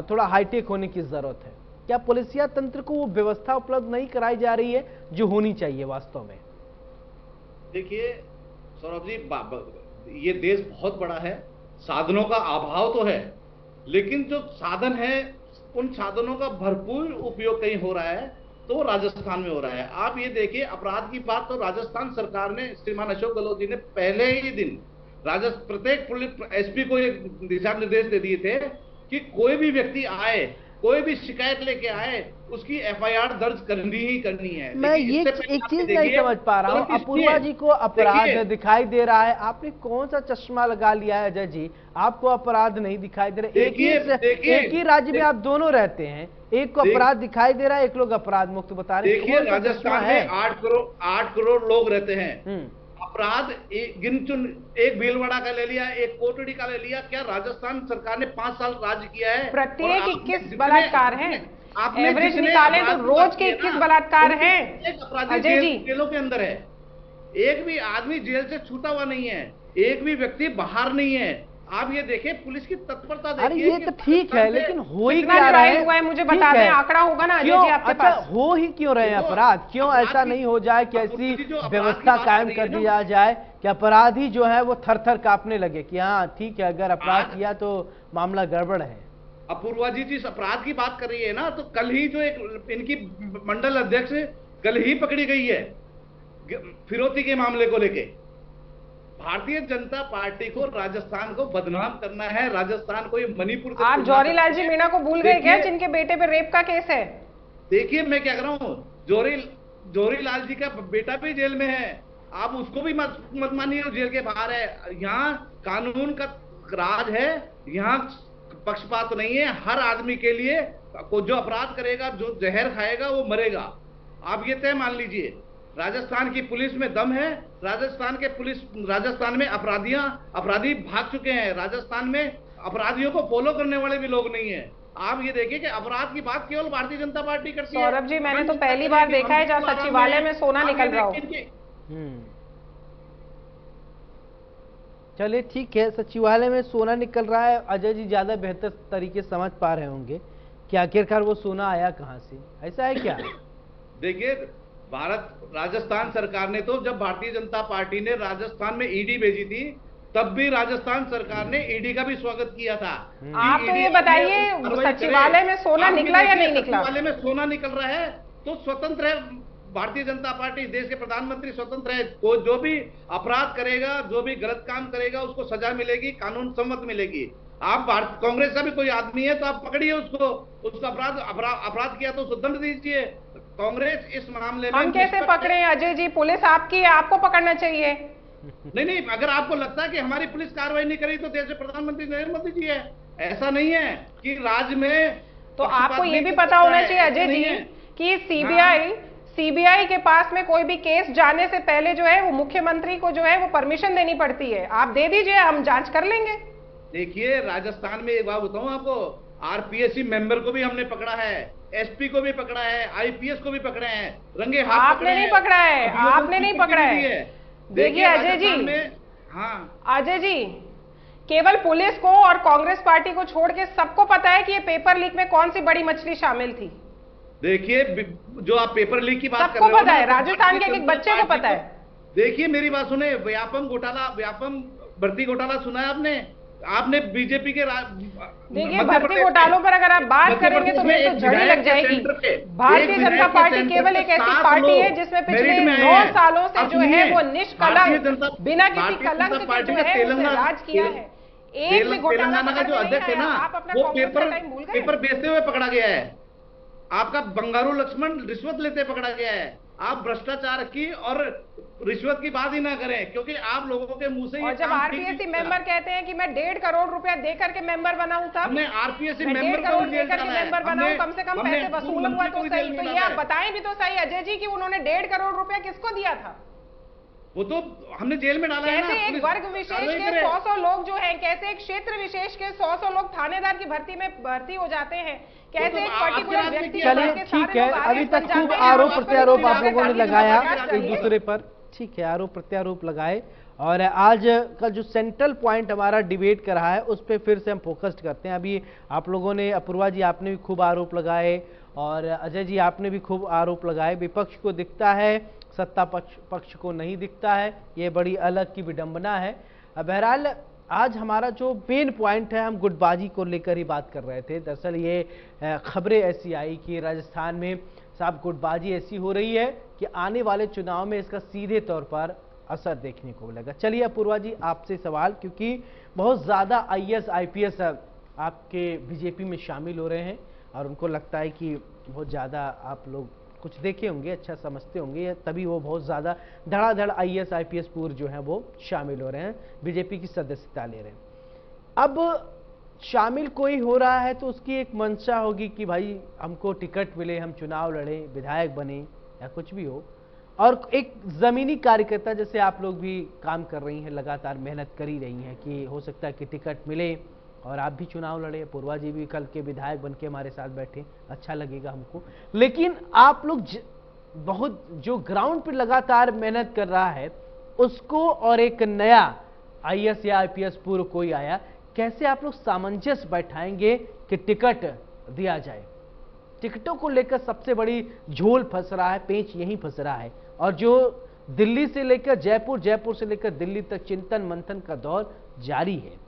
थोड़ा हाईटेक होने की जरूरत है। क्या पुलिसिया तंत्र को वो व्यवस्था उपलब्ध नहीं कराई जा रही है जो होनी चाहिए वास्तव में? देखिए सौरभ जी, ये देश बहुत बड़ा है, साधनों का अभाव तो है, लेकिन जो साधन है उन साधनों का भरपूर उपयोग कहीं हो रहा है तो राजस्थान में हो रहा है। आप ये देखिए, अपराध की बात तो राजस्थान सरकार ने, श्रीमान अशोक गहलोत जी ने पहले ही दिन प्रत्येक पुलिस एसपी को एक दिशा निर्देश दे दिए थे कि कोई भी व्यक्ति आए, कोई भी शिकायत लेके आए, उसकी एफआईआर दर्ज करनी ही करनी है। मैं ये एक चीज नहीं समझ पा रहा हूँ, अपूर्वा जी को अपराध दिखाई दे रहा है, आपने कौन सा चश्मा लगा लिया है अजय जी? आपको अपराध नहीं दिखाई दे रहा। एक ही राज्य में आप दोनों रहते हैं, एक को अपराध दिखाई दे रहा है, एक लोग अपराध मुक्त बता रहे हैं। देखिए राजस्थान में 8 करोड़ लोग रहते हैं। अपराध एक भीलवाड़ा का ले लिया, एक कोटड़ी का ले लिया, क्या राजस्थान सरकार ने 5 साल राज किया है? प्रत्येक 21 बलात्कार हैं। एवरेज निकाले तो रोज के 21 बलात्कार हैं। अजय जी जेलों के अंदर है, एक भी आदमी जेल से छूटा हुआ नहीं है, एक भी व्यक्ति बाहर नहीं है। आप ये देखिए पुलिस की तत्परता देखिए। अरे ये तो ठीक है, लेकिन हो ही क्या रहा है? मुझे बता दें, आंकड़ा होगा ना अजय जी आपके पास। हो ही क्यों रहे हैं अपराध? क्यों ऐसा नहीं हो जाए कि ऐसी व्यवस्था कायम कर दिया जाए कि अपराधी जो है वो थर थर कांपने लगे कि हाँ ठीक है, अगर अपराध किया तो मामला गड़बड़ है। अपूर्वा जी जिस अपराध की बात कर रही है ना, तो कल ही जो एक इनकी मंडल अध्यक्ष कल ही पकड़ी गई है फिरौती के मामले को लेके। भारतीय जनता पार्टी को राजस्थान को बदनाम करना है, राजस्थान को ये मणिपुर आप जौहरीलाल जी मीणा को भूल गए क्या, जिनके बेटे पे रेप का केस है? देखिए मैं क्या कर रहा हूँ, जौहरीलाल जी का बेटा भी जेल में है, आप उसको भी मत मानिए, जेल के बाहर है। यहाँ कानून का राज है, यहाँ पक्षपात नहीं है। हर आदमी के लिए जो अपराध करेगा, जो जहर खाएगा वो मरेगा। आप ये तय मान लीजिए। राजस्थान की पुलिस में दम है, राजस्थान में अपराधी भाग चुके हैं, राजस्थान में अपराधियों को फॉलो करने वाले भी लोग नहीं है। आप ये देखिए कि अपराध की बात केवल भारतीय जनता पार्टी करती है। सौरभ जी, मैंने तो पहली बार देखा है जहाँ सचिवालय में सोना निकल रहा हो। चलिए ठीक है, सचिवालय में सोना निकल रहा है। अजय जी ज्यादा बेहतर तरीके समझ पा रहे होंगे कि आखिरकार वो सोना आया कहां से, ऐसा है क्या? देखिए, राजस्थान सरकार ने तो, जब भारतीय जनता पार्टी ने राजस्थान में ईडी भेजी थी, तब भी राजस्थान सरकार ने ईडी का भी स्वागत किया था। आप तो ये बताइए, सचिवालय में सोना निकला या नहीं निकला? सचिवालय में सोना निकल रहा है तो स्वतंत्र है भारतीय जनता पार्टी, देश के प्रधानमंत्री स्वतंत्र है। वो जो भी अपराध करेगा, जो भी गलत काम करेगा, उसको सजा मिलेगी, कानून सम्मत मिलेगी। आप कांग्रेस का भी कोई आदमी है तो आप पकड़िए उसको, उसका अपराध किया तो उसको दंड दीजिए। कांग्रेस इस मामले में हम कैसे पकड़े अजय जी? पुलिस आपकी है, आपको पकड़ना चाहिए। नहीं, अगर आपको लगता है कि हमारी पुलिस कार्रवाई नहीं करी तो देश के प्रधानमंत्री नरेंद्र मोदी जी है। ऐसा नहीं है कि राज्य में, तो आपको ये भी पता होना चाहिए अजय जी कि सीबीआई के पास में कोई भी केस जाने से पहले जो है वो मुख्यमंत्री को जो है वो परमिशन देनी पड़ती है। आप दे दीजिए, हम जांच कर लेंगे। देखिए, राजस्थान में एक बात बताऊं आपको, आरपीएससी मेंबर को भी हमने पकड़ा है, एसपी को भी पकड़ा है, आईपीएस को भी पकड़े हैं, रंगे हाथ। आपने नहीं पकड़ा है, आपने नहीं पकड़ा है। देखिए अजय जी, हाँ अजय जी, केवल पुलिस को और कांग्रेस पार्टी को छोड़ के सबको पता है कि ये पेपर लीक में कौन सी बड़ी मछली शामिल थी। देखिए, जो आप पेपर लीक की बात कर रहे हो, सबको पता है, राजस्थान के एक बच्चे को पता है। देखिए मेरी बात सुने, व्यापम भर्ती घोटाला सुना है आपने बीजेपी के देखिए, भर्ती घोटालों पर अगर आप बात करेंगे तो मेरी तो जड़ी लग जाएगी। भारतीय जनता पार्टी केवल एक ऐसी पार्टी है जिसमें पिछले 9 सालों से जो है वो निष्कलंक, बिना किसी कलंक के जो है उसने राज किया है। एक भी घोटाला तेलंगाना का जो अध्यक्ष है ना, वो पेपर बेचते हुए पकड़ा गया है। आपका बंगारू लक्ष्मण रिश्वत लेते पकड़ा गया है। आप भ्रष्टाचार की और रिश्वत की बात ही ना करें, क्योंकि आप लोगों के मुंह से। और जब आरपीएससी मेंबर कहते हैं कि मैं 1.5 करोड़ रुपया देकर के मेंबर बनाऊं, तब हमने आरपीएससी मैं 1.5 करोड़ देकर के मेंबर बनाऊं, कम से कम पैसे वसूल हुआ तो सही। तो ये आप बताएं भी तो सही अजय जी कि उन्होंने 1.5 करोड़ रुपया किसको दिया था? वो तो हमने जेल में डाला है ना। कैसे एक वर्ग विशेष के 100 लोग जो हैं, कैसे एक क्षेत्र विशेष के 100 लोग थानेदार की भर्ती में भर्ती हो जाते हैं, कैसे एक पर्टिकुलर व्यक्ति। चलिए ठीक है, अभी तक खूब आरोप प्रत्यारोप आप लोगों ने लगाया एक दूसरे पर, ठीक है, आरोप प्रत्यारोप लगाए। और आज का जो सेंट्रल पॉइंट हमारा डिबेट कर रहा है उस पर फिर से हम फोकस्ड करते हैं। अभी आप लोगों ने, अपूर्वा जी आपने भी खूब आरोप लगाए और अजय जी आपने भी खूब आरोप लगाए। विपक्ष को दिखता है, सत्ता पक्ष को नहीं दिखता है, ये बड़ी अलग की विडंबना है। बहरहाल आज हमारा जो मेन पॉइंट है, हम गुटबाजी को लेकर ही बात कर रहे थे। दरअसल ये खबरें ऐसी आई कि राजस्थान में साहब गुटबाजी ऐसी हो रही है कि आने वाले चुनाव में इसका सीधे तौर पर असर देखने को मिलेगा। चलिए अपूर्वा जी आपसे सवाल, क्योंकि बहुत ज़्यादा आईएएस आईपीएस आपके बीजेपी में शामिल हो रहे हैं और उनको लगता है कि बहुत ज़्यादा आप लोग कुछ देखे होंगे, अच्छा समझते होंगे, तभी वो बहुत ज़्यादा धड़ाधड़ आईएएस आईपीएस पूर्व जो हैं वो शामिल हो रहे हैं, बीजेपी की सदस्यता ले रहे हैं। अब शामिल कोई हो रहा है तो उसकी एक मंशा होगी कि भाई हमको टिकट मिले, हम चुनाव लड़ें, विधायक बने या कुछ भी हो। और एक ज़मीनी कार्यकर्ता जैसे आप लोग भी काम कर रही हैं, लगातार मेहनत कर ही रही हैं कि हो सकता है कि टिकट मिले और आप भी चुनाव लड़े, पूर्वा जी भी कल के विधायक बन के हमारे साथ बैठे, अच्छा लगेगा हमको। लेकिन आप लोग बहुत जो ग्राउंड पर लगातार मेहनत कर रहा है उसको, और एक नया आईएएस या आईपीएस पूर्व कोई आया, कैसे आप लोग सामंजस्य बैठाएंगे कि टिकट दिया जाए? टिकटों को लेकर सबसे बड़ी झोल फंस रहा है, पेंच यहीं फंस रहा है। और जो दिल्ली से लेकर जयपुर, जयपुर से लेकर दिल्ली तक चिंतन मंथन का दौर जारी है।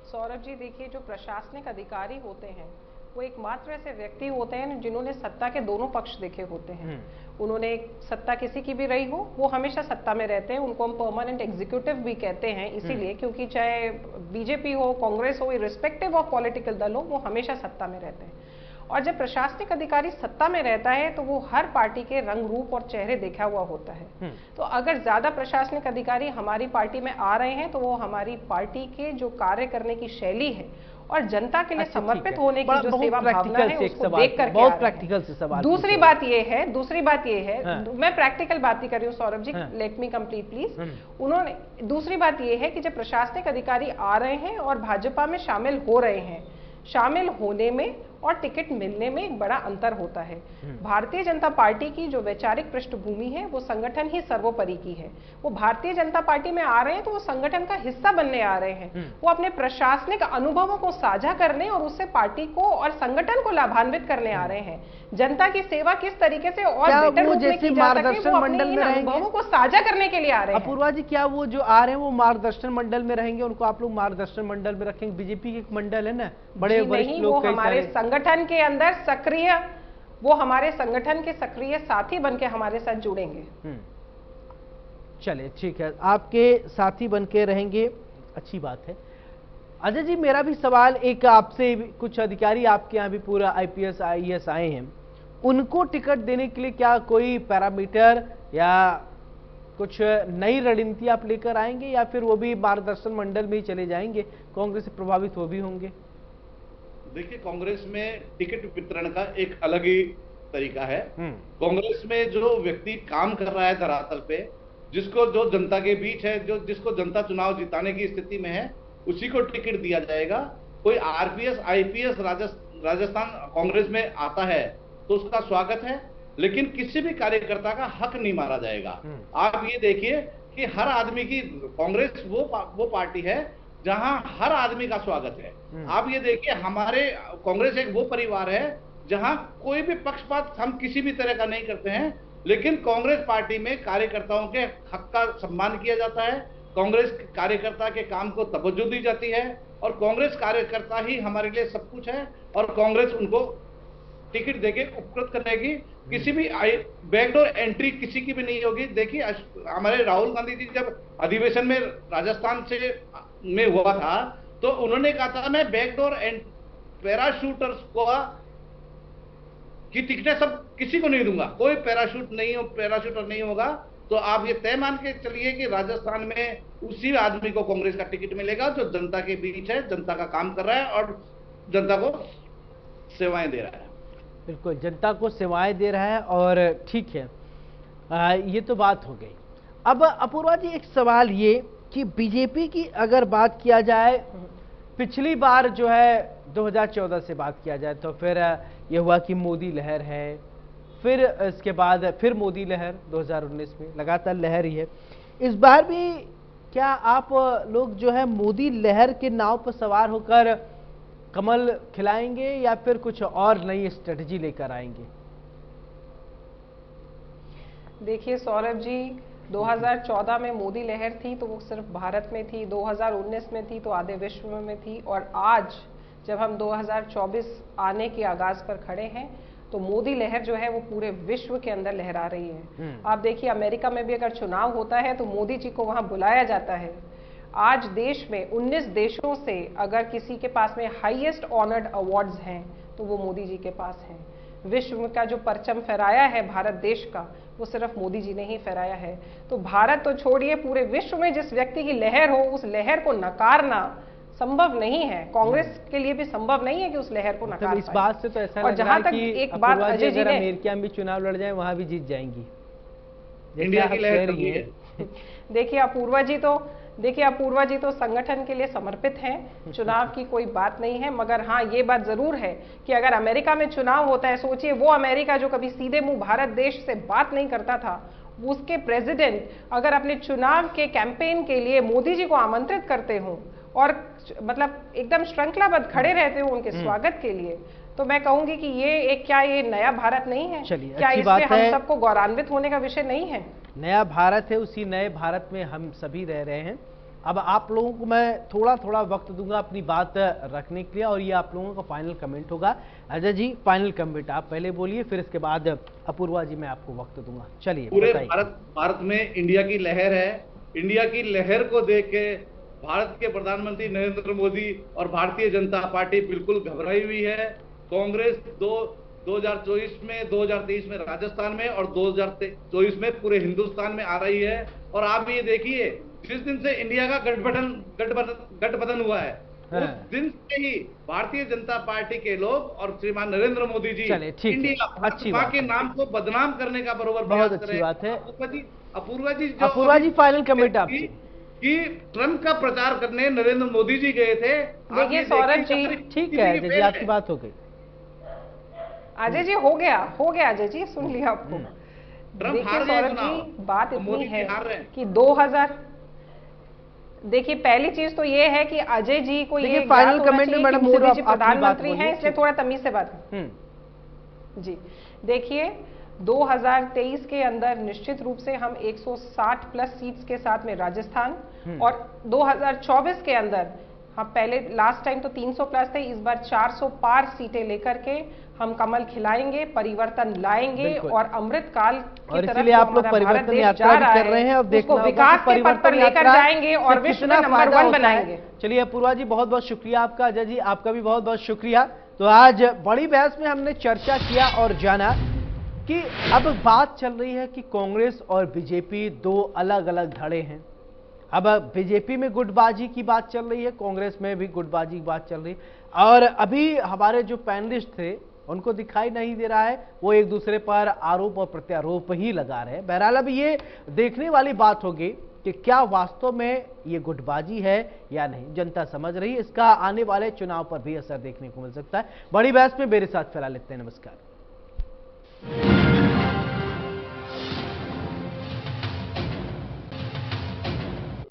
सौरभ जी देखिए, जो प्रशासनिक अधिकारी होते हैं वो एकमात्र ऐसे व्यक्ति होते हैं जिन्होंने सत्ता के दोनों पक्ष देखे होते हैं। उन्होंने सत्ता किसी की भी रही हो, वो हमेशा सत्ता में रहते हैं। उनको हम परमानेंट एग्जीक्यूटिव भी कहते हैं इसीलिए, क्योंकि चाहे बीजेपी हो, कांग्रेस हो, इर्रिस्पेक्टिव ऑफ पॉलिटिकल दल हो, वो हमेशा सत्ता में रहते हैं। और जब प्रशासनिक अधिकारी सत्ता में रहता है तो वो हर पार्टी के रंग रूप और चेहरे देखा हुआ होता है। तो अगर ज्यादा प्रशासनिक अधिकारी हमारी पार्टी में आ रहे हैं तो वो हमारी पार्टी के जो कार्य करने की शैली है और जनता के लिए अच्छा, समर्पित होने की जो सेवा भावना है उसको देख करके बहुत प्रैक्टिकल से सवाल। दूसरी बात ये है मैं प्रैक्टिकल बात ही कर रही हूँ Saurabh ji, let me complete please. उन्होंने दूसरी बात ये है कि जब प्रशासनिक अधिकारी आ रहे हैं और भाजपा में शामिल हो रहे हैं, शामिल होने में और टिकट मिलने में एक बड़ा अंतर होता है। भारतीय जनता पार्टी की जो वैचारिक पृष्ठभूमि है वो संगठन ही सर्वोपरि की है। वो भारतीय जनता पार्टी में आ रहे हैं तो वो संगठन का हिस्सा बनने आ रहे हैं। वो अपने प्रशासनिक अनुभवों को साझा करने और उससे पार्टी को और संगठन को लाभान्वित करने आ रहे हैं। जनता की सेवा किस तरीके से और बेहतर रूप में की जा सके वो अपने इन अनुभवों को साझा करने के लिए आ रहे हैं। अपूर्वा जी, क्या वो जो आ रहे हैं वो मार्गदर्शन मंडल में रहेंगे? उनको आप लोग मार्गदर्शन मंडल में रखेंगे? बीजेपी के एक मंडल है ना, बड़े वरिष्ठ लोग, हमारे संगठन के अंदर सक्रिय, वो हमारे संगठन के सक्रिय साथी बनके हमारे साथ जुड़ेंगे। चलिए ठीक है, आपके साथी बनके रहेंगे, अच्छी बात है। अजय जी, मेरा भी सवाल एक आपसे, कुछ अधिकारी आपके यहाँ भी पूरा आईपीएस आईएएस आए हैं, उनको टिकट देने के लिए क्या कोई पैरामीटर या कुछ नई रणनीति आप लेकर आएंगे, या फिर वो भी मार्गदर्शन मंडल में ही चले जाएंगे, कांग्रेस से प्रभावित वो भी होंगे? देखिए, कांग्रेस में टिकट वितरण का एक अलग ही तरीका है। कांग्रेस में जो व्यक्ति काम कर रहा है धरातल पे, जिसको जो जनता के बीच है, जो जिसको जनता चुनाव जिताने की स्थिति में है, उसी को टिकट दिया जाएगा। कोई आरपीएस आईपीएस राजस्थान कांग्रेस में आता है तो उसका स्वागत है, लेकिन किसी भी कार्यकर्ता का हक नहीं मारा जाएगा। आप ये देखिए कि हर आदमी की, कांग्रेस वो पार्टी है जहां हर आदमी का स्वागत है। आप ये देखिए, हमारे कांग्रेस एक वो परिवार है जहां कोई भी पक्षपात हम किसी भी तरह का नहीं करते हैं, लेकिन कांग्रेस पार्टी में कार्यकर्ताओं के हक का सम्मान किया जाता है। कांग्रेस कार्यकर्ता के काम को तवज्जो दी जाती है और कांग्रेस कार्यकर्ता ही हमारे लिए सब कुछ है, और कांग्रेस उनको टिकट देके उपकृत करेगी। किसी भी बैकडोर एंट्री किसी की भी नहीं होगी। देखिए, हमारे राहुल गांधी जी जब अधिवेशन में राजस्थान से में हुआ था तो उन्होंने कहा था मैं बैकडोर एंड पैराशूटर्स को की टिकटें सब किसी को नहीं दूंगा, कोई पैराशूटर नहीं होगा। तो आप ये तय मान के चलिए कि राजस्थान में उसी आदमी को कांग्रेस का टिकट मिलेगा जो जनता के बीच है, जनता का काम कर रहा है और जनता को सेवाएं दे रहा है। बिल्कुल, जनता को सेवाएं दे रहा है, और ठीक है, ये तो बात हो गई। अब अपूर्वा जी, एक सवाल ये कि बीजेपी की अगर बात किया जाए, पिछली बार जो है 2014 से बात किया जाए तो फिर ये हुआ कि मोदी लहर है, फिर इसके बाद फिर मोदी लहर 2019 में, लगातार लहर ही है। इस बार भी क्या आप लोग जो है मोदी लहर के नाव पर सवार होकर कमल खिलाएंगे, या फिर कुछ और नई स्ट्रेटजी लेकर आएंगे? देखिए सौरभ जी, 2014 में मोदी लहर थी तो वो सिर्फ भारत में थी, 2019 में थी तो आधे विश्व में थी, और आज जब हम 2024 आने के आगाज पर खड़े हैं तो मोदी लहर जो है वो पूरे विश्व के अंदर लहरा रही है। आप देखिए, अमेरिका में भी अगर चुनाव होता है तो मोदी जी को वहां बुलाया जाता है। आज देश में 19 देशों से अगर किसी के पास में हाईएस्ट ऑनर्ड अवार्ड्स हैं तो वो मोदी जी के पास हैं। विश्व का जो परचम फहराया है भारत देश का, वो सिर्फ मोदी जी ने ही फहराया है। तो भारत तो छोड़िए, पूरे विश्व में जिस व्यक्ति की लहर हो, उस लहर को नकारना संभव नहीं है। कांग्रेस के लिए भी संभव नहीं है कि उस लहर को नकार पाए। इस बात से तो ऐसा और लग रहा जहां है तक कि एक बात अजय जी ने, अमेरिका में चुनाव लड़ जाए वहां भी जीत जाएंगी, इंडिया की लहर है। देखिए अपूर्वा जी तो संगठन के लिए समर्पित हैं, चुनाव की कोई बात नहीं है। मगर हाँ, ये बात जरूर है कि अगर अमेरिका में चुनाव होता है, सोचिए वो अमेरिका जो कभी सीधे मुंह भारत देश से बात नहीं करता था, उसके प्रेसिडेंट अगर अपने चुनाव के कैंपेन के लिए मोदी जी को आमंत्रित करते हों और मतलब एकदम श्रृंखलाबद्ध खड़े रहते हो उनके स्वागत के लिए, तो मैं कहूंगी कि ये नया भारत नहीं है? क्या इससे हम सबको गौरवान्वित होने का विषय नहीं है? नया भारत है, उसी नए भारत में हम सभी रह रहे हैं। अब आप लोगों को मैं थोड़ा थोड़ा वक्त दूंगा अपनी बात रखने के लिए, और ये आप लोगों का फाइनल कमेंट होगा। अजय जी, फाइनल कमेंट आप पहले बोलिए, फिर इसके बाद अपूर्वा जी मैं आपको वक्त दूंगा। चलिए। पूरे भारत में इंडिया की लहर है। इंडिया की लहर को देख के भारत के प्रधानमंत्री नरेंद्र मोदी और भारतीय जनता पार्टी बिल्कुल घबराई हुई है। कांग्रेस 2024 में, 2023 में राजस्थान में और 2024 में पूरे हिंदुस्तान में आ रही है। और आप ये देखिए, जिस दिन से इंडिया का गठबंधन हुआ है, उस दिन से ही भारतीय जनता पार्टी के लोग और श्रीमान नरेंद्र मोदी जी इंडिया अच्छी बात के नाम को बदनाम करने का बरोबर बहुत अच्छी बात है। अपूर्वा जी फाइनल कमेंट आपकी कि ट्रंप का प्रचार करने नरेंद्र मोदी जी गए थे। देखिए सौरभ जी, ठीक है अजय जी, आपकी बात हो गई। अजय जी हो गया अजय जी, सुन लिया आपको। देखिए सौरभ जी, बात इतनी है कि 2000, देखिए पहली चीज तो ये है कि अजय जी को ये फाइनल कमेंट में मैडम मोदी जी प्रधानमंत्री हैं, इसलिए थोड़ा तमीज से बात जी। देखिए 2023 के अंदर निश्चित रूप से हम 160 प्लस सीट्स के साथ में राजस्थान, और 2024 के अंदर हम पहले लास्ट टाइम तो 300 प्लस थे, इस बार 400 पार सीटें लेकर के हम कमल खिलाएंगे, परिवर्तन लाएंगे और अमृत काल की तरफ आप लोग परिवर्तन यात्रा भी कर रहे हैं और देखो विकास के पथ पर लेकर जाएंगे और विश्व में नंबर 1 बनाएंगे। चलिए अपूर्वा जी बहुत बहुत शुक्रिया आपका, अजय जी आपका भी बहुत बहुत शुक्रिया। तो आज बड़ी बहस में हमने चर्चा किया और जाना कि अब बात चल रही है कि कांग्रेस और बीजेपी दो अलग अलग धड़े हैं। अब बीजेपी में गुटबाजी की बात चल रही है, कांग्रेस में भी गुटबाजी की बात चल रही है, और अभी हमारे जो पैनलिस्ट थे उनको दिखाई नहीं दे रहा है, वो एक दूसरे पर आरोप और प्रत्यारोप ही लगा रहे हैं। बहरहाल अब ये देखने वाली बात होगी कि क्या वास्तव में ये गुटबाजी है या नहीं, जनता समझ रही है। इसका आने वाले चुनाव पर भी असर देखने को मिल सकता है। बड़ी बहस में मेरे साथ फैला लेते हैं। नमस्कार।